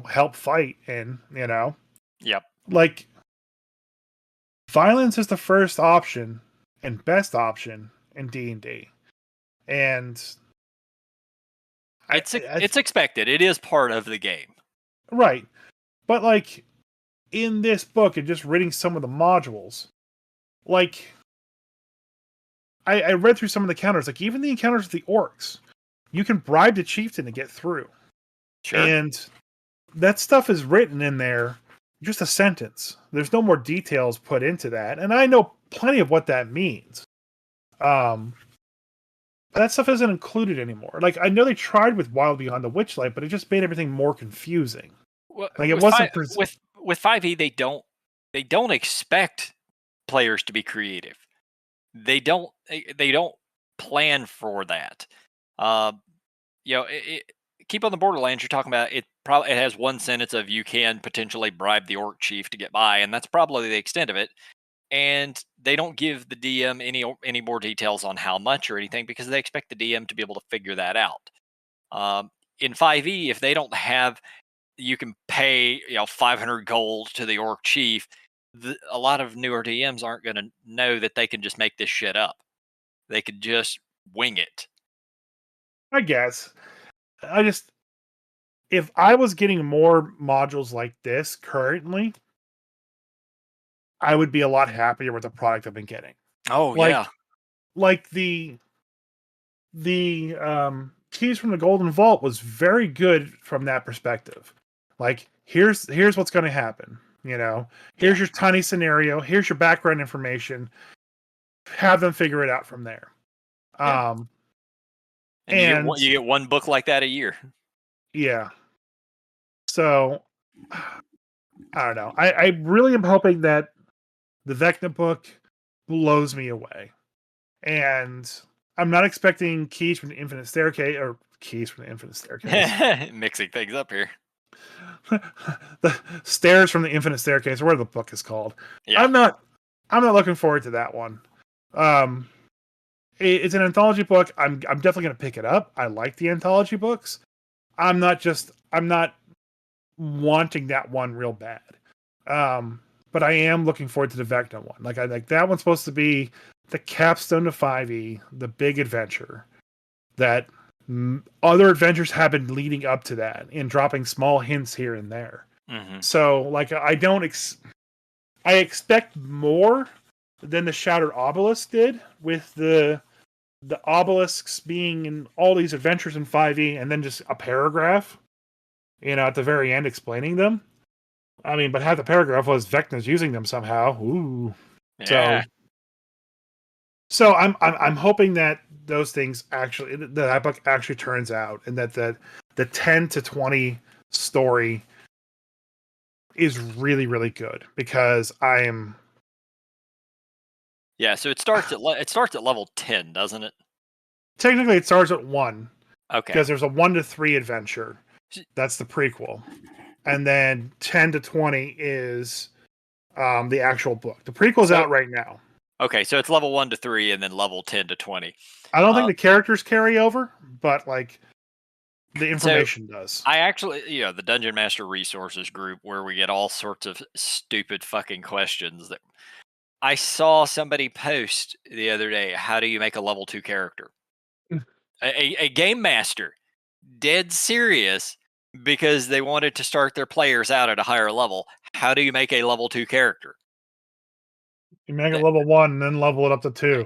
help fight and, Yep. like violence is the first option and best option in D&D. And It's expected. It is part of the game. right. But like in this book and just reading some of the modules, like I read through some of the encounters, like even the encounters with the orcs, you can bribe the chieftain to get through. Sure. And that stuff is written in there, just a sentence. There's no more details put into that. And I know plenty of what that means. But that stuff isn't included anymore. Like I know they tried with Wild Beyond the Witchlight, but it just made everything more confusing. Well, Like it wasn't with 5e they don't expect players to be creative. They don't plan for that. Keep on the Borderlands. You're talking about it. Probably it has one sentence of you can potentially bribe the orc chief to get by, and that's probably the extent of it. And they don't give the DM any more details on how much or anything because they expect the DM to be able to figure that out. In 5e, if they don't have, you can pay 500 gold to the orc chief. A lot of newer DMs aren't going to know that they can just make this shit up. They could just wing it. I guess. If I was getting more modules like this currently, I would be a lot happier with the product I've been getting. Oh yeah. Like the Keys from the Golden Vault was very good from that perspective. Like here's what's going to happen. Here's your tiny scenario. Here's your background information. Have them figure it out from there. Yeah. And you get one book like that a year. Yeah. So I don't know. I really am hoping that the Vecna book blows me away. And I'm not expecting Keys from the Infinite Staircase or Keys from the Infinite Staircase. Mixing things up here. The Stairs from the Infinite Staircase, or whatever the book is called. Yeah. I'm not looking forward to that one. It's an anthology book. I'm definitely going to pick it up. I like the anthology books. I'm not wanting that one real bad. But I am looking forward to the Vecna one. Like that one's supposed to be the capstone to 5e, the big adventure that other adventures have been leading up to that and dropping small hints here and there. Mm-hmm. So like I expect more than the Shattered Obelisk did, with the obelisks being in all these adventures in 5e and then just a paragraph, at the very end explaining them. I mean, but half the paragraph was Vecna's using them somehow. Ooh. Yeah. So I'm hoping that those things that book actually turns out, and that the 10 to 20 story is really, really good, because I am. Yeah, so it starts at level 10, doesn't it? Technically, it starts at 1. Okay. Because there's a 1 to 3 adventure. That's the prequel. And then 10 to 20 is the actual book. The prequel's out right now. Okay, so it's level 1 to 3 and then level 10 to 20. I don't think the characters carry over, but like the information does. I actually, the Dungeon Master Resources group, where we get all sorts of stupid fucking questions, that I saw somebody post the other day, how do you make a level 2 character? a game master, dead serious, because they wanted to start their players out at a higher level. How do you make a level 2 character? You make it level 1 and then level it up to 2.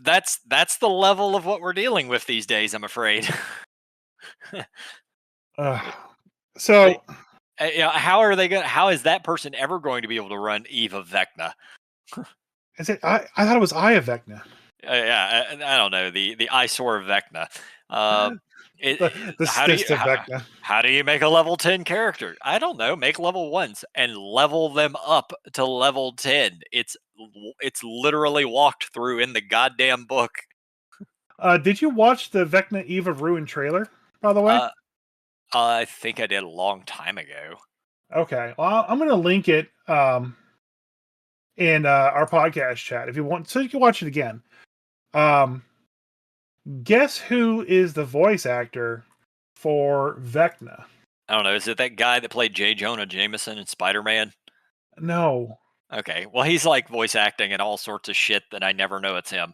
That's the level of what we're dealing with these days, I'm afraid. So how is that person ever going to be able to run Eve of Vecna? Is it? I thought it was Eye of Vecna. I don't know, the eyesore of Vecna. How do you make a level 10 character? I don't know. Make level 1s and level them up to level 10. It's literally walked through in the goddamn book. Did you watch the Vecna Eve of Ruin trailer, by the way? I think I did a long time ago. Okay. Well, I'm going to link it in our podcast chat if you want, so you can watch it again. Guess who is the voice actor for Vecna? I don't know. Is it that guy that played J. Jonah Jameson in Spider-Man? No. Okay. Well, he's like voice acting and all sorts of shit that I never know it's him.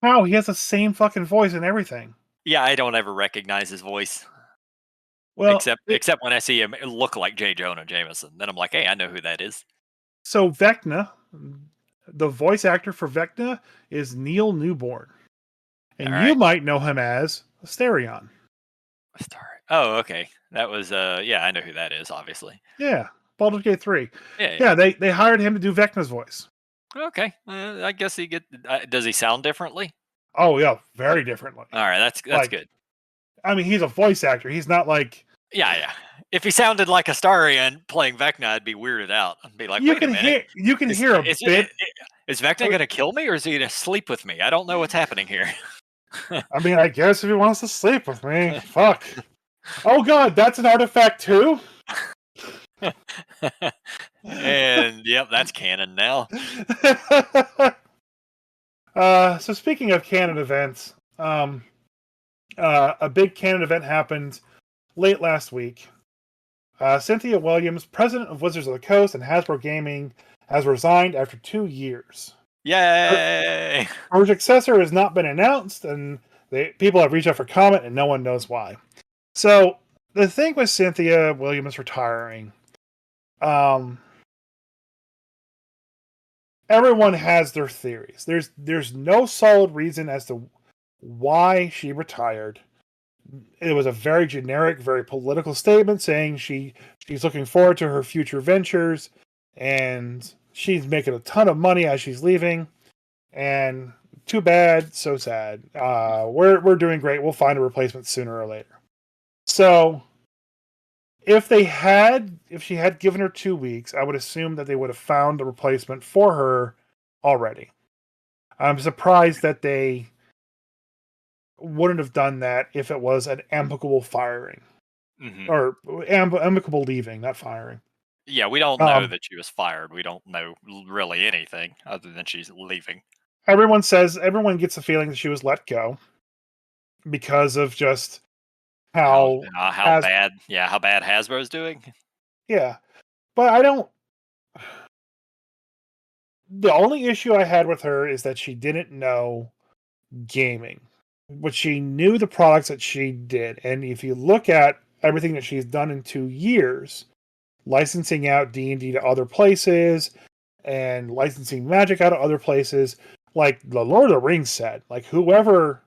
How? He has the same fucking voice and everything. Yeah, I don't ever recognize his voice Well, except when I see him look like J. Jonah Jameson. Then I'm like, hey, I know who that is. so Vecna, the voice actor for Vecna is Neil Newborn. All And you right. might know him as Asterion. Star. Oh, okay. That was yeah, I know who that is, obviously. Yeah, Baldur's Gate 3. Yeah, yeah. Yeah, they hired him to do Vecna's voice. Okay. I guess he get. Does he sound differently? Oh, yeah, very differently. All right, that's Like, good. I mean, he's a voice actor. He's not like. Yeah, yeah. If he sounded like Astarion playing Vecna, I'd be weirded out. I'd be like, You wait a can minute, hear a is bit. is Vecna going to kill me or is he going to sleep with me? I don't know what's happening here. I mean, I guess if he wants to sleep with me, fuck. Oh god, that's an artifact too? And yep, that's canon now. So speaking of canon events, a big canon event happened late last week. Cynthia Williams, president of Wizards of the Coast and Hasbro Gaming, has resigned after 2 years. Yay! Her successor has not been announced, and people have reached out for comment, and no one knows why. So the thing with Cynthia Williams retiring, everyone has their theories. There's no solid reason as to why she retired. It was a very generic, very political statement saying she's looking forward to her future ventures, and she's making a ton of money as she's leaving. And too bad, so sad. We're doing great. We'll find a replacement sooner or later. So if she had given her 2 weeks, I would assume that they would have found a replacement for her already. I'm surprised that they wouldn't have done that if it was an amicable firing or amicable leaving, not firing. Yeah, we don't know that she was fired. We don't know really anything other than she's leaving. Everyone gets the feeling that she was let go because of just how bad Hasbro's doing. Yeah, but I don't. The only issue I had with her is that she didn't know gaming, but she knew the products that she did. And if you look at everything that she's done in 2 years, licensing out D&D to other places and licensing Magic out of other places, like the Lord of the Rings set, like whoever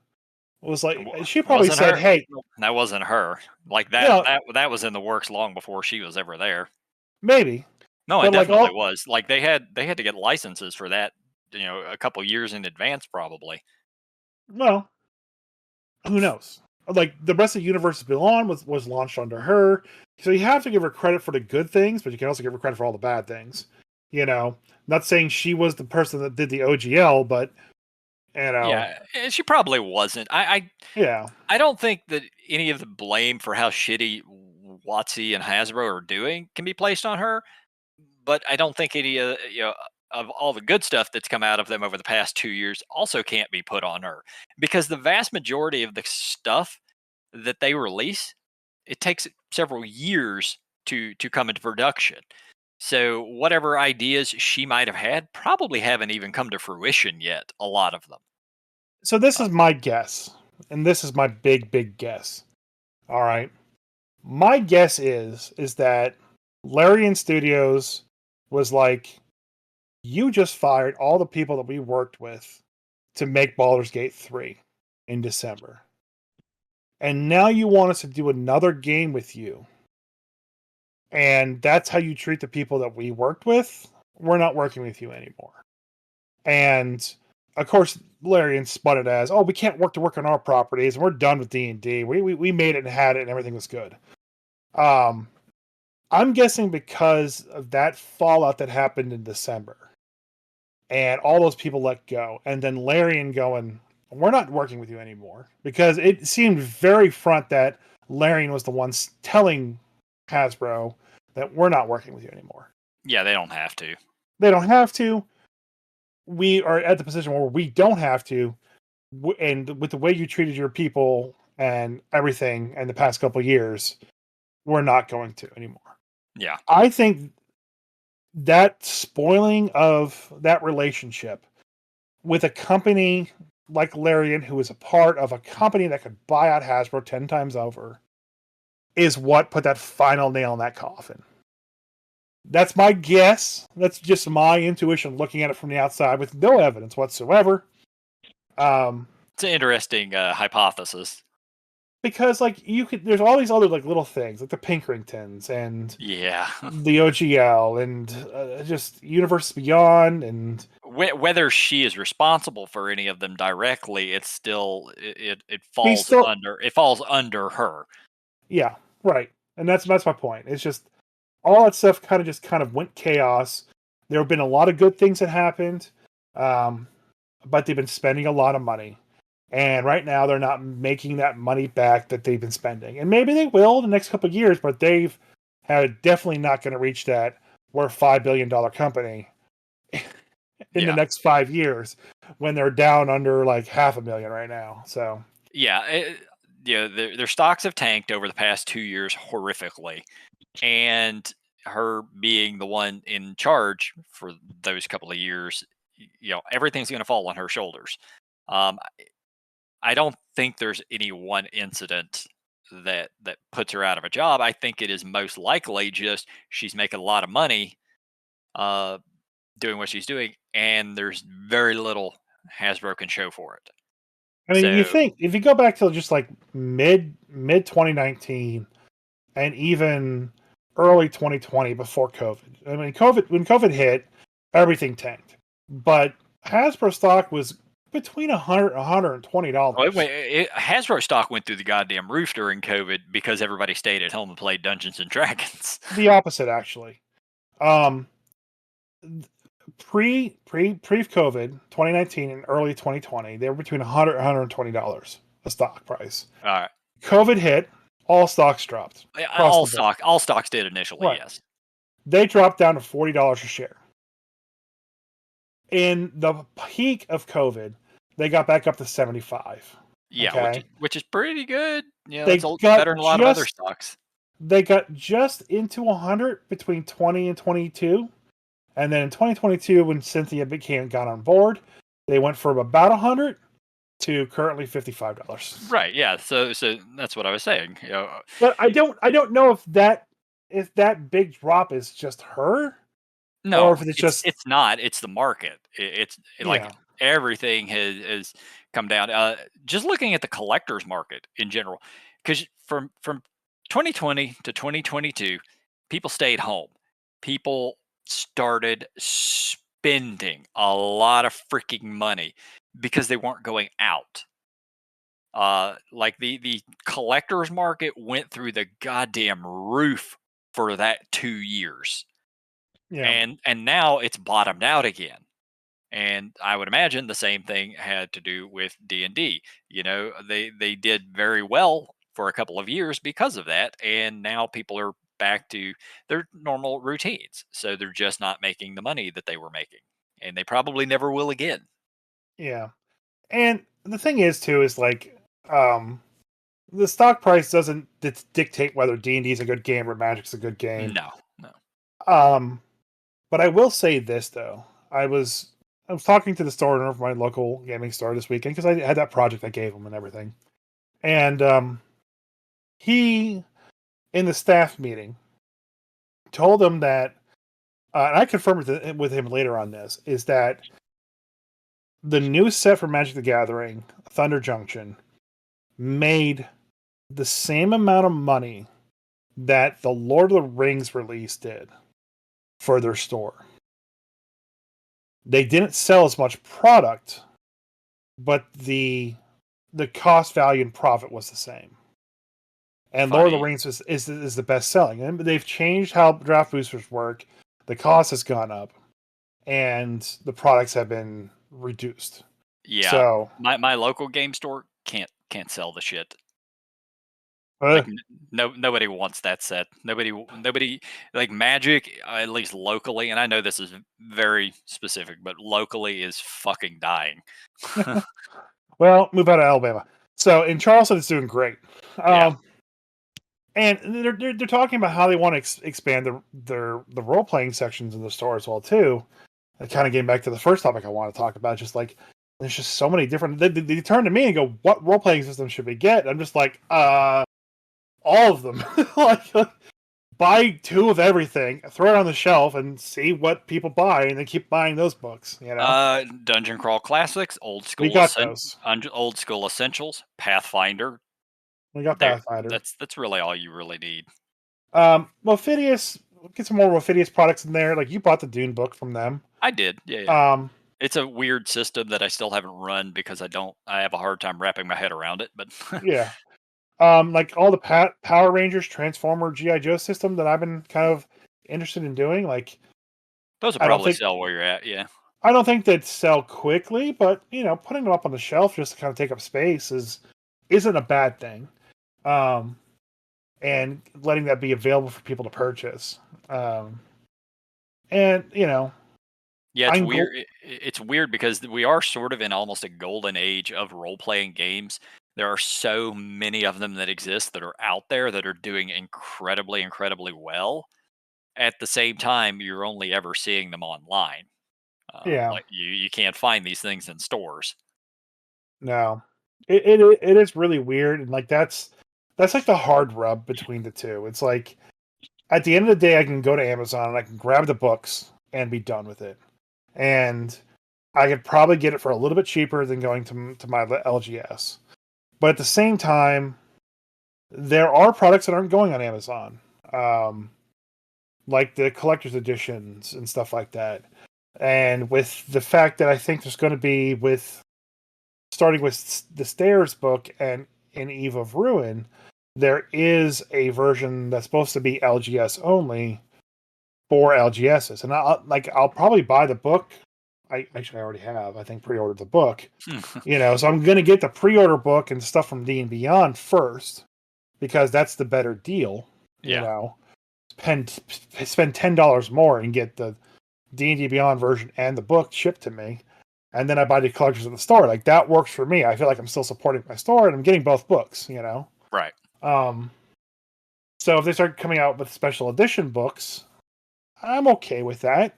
was like, she probably said, "Hey, that wasn't her." Like that was in the works long before she was ever there. Maybe. No, it definitely was. Like they had to get licenses for that, a couple years in advance, probably. Well, who knows? Like the rest of the universe Beyond was launched under her, so you have to give her credit for the good things, but you can also give her credit for all the bad things. Not saying she was the person that did the OGL, but yeah, she probably wasn't. I don't think that any of the blame for how shitty WotC and Hasbro are doing can be placed on her. But I don't think any of of all the good stuff that's come out of them over the past 2 years also can't be put on her, because the vast majority of the stuff that they release, it takes several years to come into production. So whatever ideas she might have had probably haven't even come to fruition yet, a lot of them. So this is my guess, and this is my big guess. All right. My guess is that Larian Studios was like, you just fired all the people that we worked with to make Baldur's Gate 3 in December. And now you want us to do another game with you. And that's how you treat the people that we worked with? We're not working with you anymore. And of course, Larian spun it as, oh, we can't work on our properties, and we're done with D&D. We made it and had it, and everything was good. I'm guessing because of that fallout that happened in December, and all those people let go, and then Larian going, we're not working with you anymore, because it seemed very front that Larian was the ones telling Hasbro that we're not working with you anymore. Yeah, they don't have to. They don't have to. We are at the position where we don't have to, and with the way you treated your people and everything in the past couple of years, we're not going to anymore. Yeah. I think that spoiling of that relationship with a company like Larian, who is a part of a company that could buy out Hasbro 10 times over, is what put that final nail in that coffin. That's my guess. That's just my intuition looking at it from the outside with no evidence whatsoever. It's an interesting hypothesis. Because like there's all these other like little things like the Pinkertons and Yeah. the OGL and just Universe Beyond and Whether she is responsible for any of them directly, it's still it falls still under her. yeah, right. And that's my point. It's just all that stuff kind of went chaos. There have been a lot of good things that happened, but they've been spending a lot of money. And right now, they're not making that money back that they've been spending. And maybe they will in the next couple of years, but they've definitely not going to reach that. We're a $5 billion company in the next 5 years when they're down under like $500,000 right now. So their stocks have tanked over the past 2 years horrifically, and her being the one in charge for those couple of years, everything's going to fall on her shoulders. I don't think there's any one incident that puts her out of a job. I think it is most likely just she's making a lot of money doing what she's doing, and there's very little Hasbro can show for it. I mean, you think if you go back to just like mid 2019 and even early 2020 before COVID. I mean, when COVID hit, everything tanked. But Hasbro stock was between $100 $120. Hasbro stock went through the goddamn roof during COVID because everybody stayed at home and played Dungeons and Dragons. The opposite, actually. Pre-COVID, 2019 and early 2020, they were between $100 and $120 a stock price. All right. COVID hit, all stocks dropped. All stocks did initially, right. Yes. They dropped down to $40 a share. In the peak of COVID, they got back up to 75. Yeah, okay? which is pretty good. Yeah, they got better than a lot of other stocks. They got just into 100 between 20 and 22. And then in 2022, when Cynthia got on board, they went from about 100 to currently $55. Right. Yeah. So that's what I was saying. But I don't know if that big drop is just her. No, or if it's not. It's the market. It's like everything has come down. Just looking at the collector's market in general, because from 2020 to 2022, people stayed home. People started spending a lot of freaking money because they weren't going out. Like the collector's market went through the goddamn roof for that 2 years. Yeah. And now it's bottomed out again. And I would imagine the same thing had to do with D&D. They did very well for a couple of years because of that, and now people are back to their normal routines. So they're just not making the money that they were making, and they probably never will again. Yeah. And the thing is too is like the stock price doesn't dictate whether D&D is a good game or Magic's a good game. No. But I will say this though. I was talking to the store owner of my local gaming store this weekend because I had that project I gave him and everything. And he, in the staff meeting, told him that, and I confirmed with him later on this, is that the new set for Magic the Gathering, Thunder Junction, made the same amount of money that the Lord of the Rings release did for their store. They didn't sell as much product, but the cost, value, and profit was the same. And Lord of the Rings is the best selling. And they've changed how draft boosters work. The cost has gone up, and the products have been reduced. Yeah. So my local game store can't sell the shit. Like nobody wants that set. Nobody like Magic, at least locally, and I know this is very specific, but locally is fucking dying. Well, move out of Alabama. So in Charleston, it's doing great. And they're talking about how they want to expand the role playing sections in the store as well too. And kind of getting back to the first topic I want to talk about, just like there's just so many different. They turn to me and go, "What role playing system should we get?" I'm just like, all of them. like, buy 2 of everything, throw it on the shelf, and see what people buy, and then keep buying those books. You know, Dungeon Crawl Classics, we got those. Old School Essentials, Pathfinder. We got There, Pathfinder. that's really all you really need. Phidias, get some more Phidias products in there. Like you bought the Dune book from them. I did, yeah. It's a weird system that I still haven't run because I have a hard time wrapping my head around it. But yeah. Like all the Power Rangers, Transformer, GI Joe system that I've been kind of interested in doing. Like those will I don't probably think sell where you're at. Yeah, I don't think they'd sell quickly, but putting them up on the shelf just to kind of take up space isn't a bad thing. And letting that be available for people to purchase. And yeah. It's weird. It's weird because we are sort of in almost a golden age of role playing games. There are so many of them that exist that are out there that are doing incredibly, incredibly well. At the same time, you're only ever seeing them online. Yeah, Like you can't find these things in stores. no, it is really weird, and like that's like the hard rub between the two. It's like at the end of the day, I can go to Amazon and I can grab the books and be done with it, and I could probably get it for a little bit cheaper than going to my LGS. But at the same time, there are products that aren't going on Amazon, like the collector's editions and stuff like that. And with the fact that I think there's going to be starting with the Stairs book and in Eve of Ruin, there is a version that's supposed to be LGS only for LGSs, and I'll probably buy the book. I already have. I think pre-ordered the book. So I'm gonna get the pre-order book and stuff from D and Beyond first because that's the better deal. Yeah. Spend $10 more and get the D&D Beyond version and the book shipped to me, and then I buy the collectors at the store. Like that works for me. I feel like I'm still supporting my store and I'm getting both books. Right. So if they start coming out with special edition books, I'm okay with that.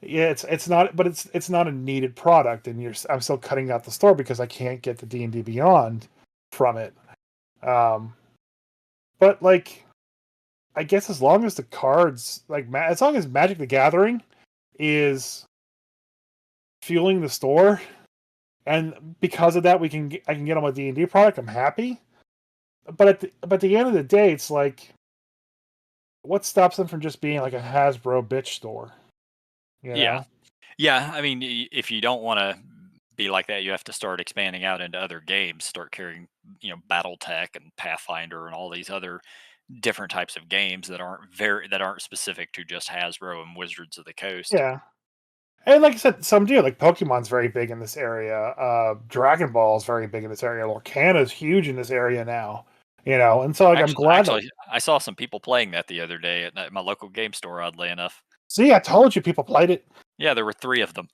Yeah, it's not, but it's not a needed product, and I'm still cutting out the store because I can't get the D&D Beyond from it. But like, I guess as long as the cards, like, as long as Magic the Gathering is fueling the store, and because of that, I can get on my D&D product. I'm happy. But at the end of the day, it's like, what stops them from just being like a Hasbro bitch store? Yeah. Yeah. I mean, if you don't want to be like that, you have to start expanding out into other games. Start carrying, BattleTech and Pathfinder and all these other different types of games that aren't specific to just Hasbro and Wizards of the Coast. Yeah. And like I said, some do. Like Pokemon's very big in this area. Dragon Ball is very big in this area. Lorcana's huge in this area now. And so like I'm glad that. Actually, I saw some people playing that the other day at my local game store. Oddly enough. See, I told you people played it. Yeah, there were 3 of them.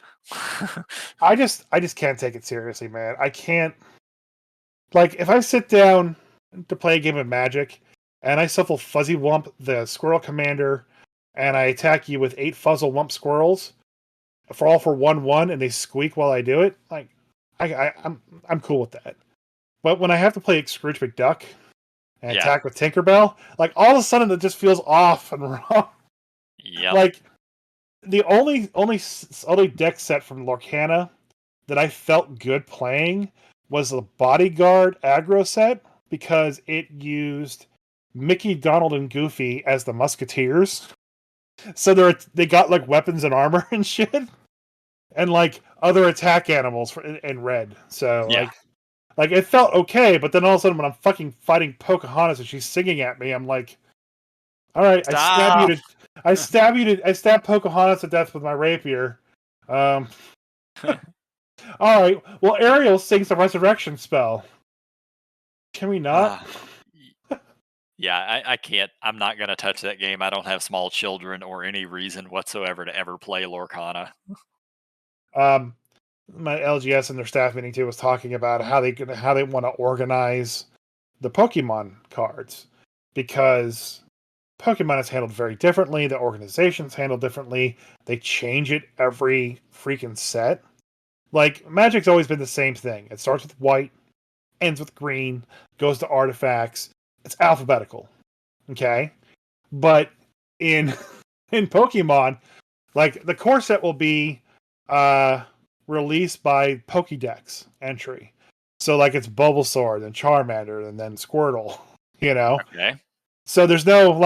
I just can't take it seriously, man. I can't. Like, if I sit down to play a game of Magic and I shuffle Fuzzy Wump, the Squirrel Commander, and I attack you with 8 Fuzzle Wump Squirrels, all for 1/1, and they squeak while I do it, like, I'm cool with that. But when I have to play Scrooge McDuck and attack with Tinkerbell, like, all of a sudden it just feels off and wrong. Yeah. Like, the only deck set from Lorcana that I felt good playing was the Bodyguard aggro set because it used Mickey, Donald, and Goofy as the Musketeers. So they got like weapons and armor and shit, and like other attack animals in red. So like it felt okay, but then all of a sudden when I'm fucking fighting Pocahontas and she's singing at me, I'm like, all right, I stab Pocahontas to death with my rapier. All right, well, Ariel sings the resurrection spell. Can we not? Yeah, I can't. I'm not going to touch that game. I don't have small children or any reason whatsoever to ever play Lorcana. My LGS in their staff meeting too was talking about how they want to organize the Pokemon cards. because Pokemon is handled very differently. The organization's handled differently. They change it every freaking set. Like, Magic's always been the same thing. It starts with white, ends with green, goes to artifacts. It's alphabetical. Okay? But in in Pokemon, like, the core set will be released by Pokédex entry. So, like, it's Bulbasaur, then Charmander, and then Squirtle, you know? Okay. So there's no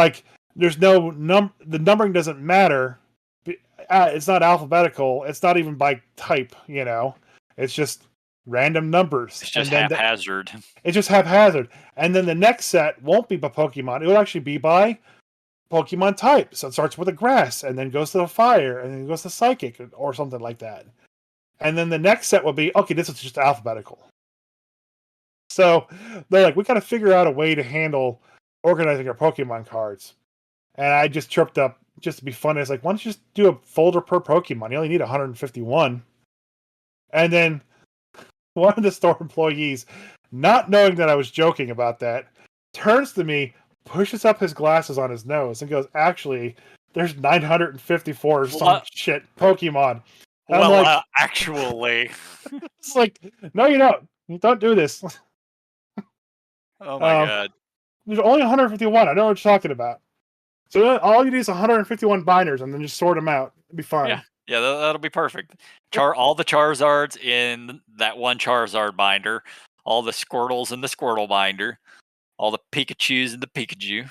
the numbering doesn't matter. It's not alphabetical. It's not even by type, you know. It's just random numbers. It's just and then haphazard. it's just haphazard. And then the next set won't be by Pokemon. It will actually be by Pokemon type. So it starts with a grass and then goes to the fire and then goes to psychic or something like that. And then the next set will be, okay, this is just alphabetical. So they're like, we got to figure out a way to handle organizing our Pokemon cards. And I just tripped up just to be funny. I was like, why don't you just do a folder per Pokemon? You only need 151. And then one of the store employees, not knowing that I was joking about that, turns to me, pushes up his glasses on his nose, and goes, actually, there's 954 some shit Pokemon. And well, like, actually. It's like, no, you don't. You don't do this. Oh my god. There's only 151. I know what you're talking about. So all you need is 151 binders, and then just sort them out. It'll be fine. Yeah, that'll be perfect. All the Charizards in that one Charizard binder, all the Squirtles in the Squirtle binder, all the Pikachus in the Pikachu.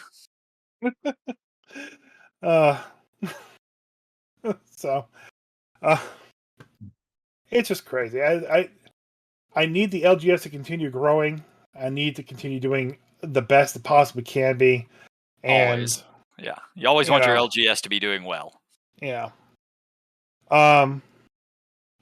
It's just crazy. I need the LGS to continue growing. I need to continue doing the best it possibly can be. And, always. Yeah. You always want your LGS to be doing well. Yeah. I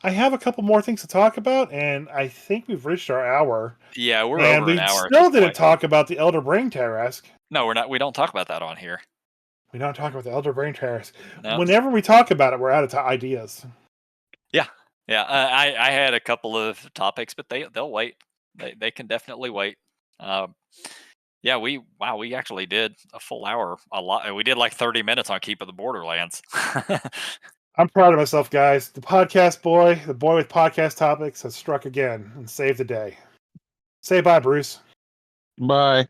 have a couple more things to talk about, and I think we've reached our hour. Yeah, we're over an hour. And we still didn't talk about the Elder Brain Terrask. No, we're not. We don't talk about that on here. We don't talk about the Elder Brain Terrask. No. Whenever we talk about it, we're out of ideas. Yeah. Yeah. I had a couple of topics, but they'll wait. They can definitely wait. Yeah, we actually did a full hour. A lot. We did like 30 minutes on Keep of the Borderlands. I'm proud of myself, guys. The podcast boy, the boy with podcast topics, has struck again and saved the day. Say bye, Bruce. Bye.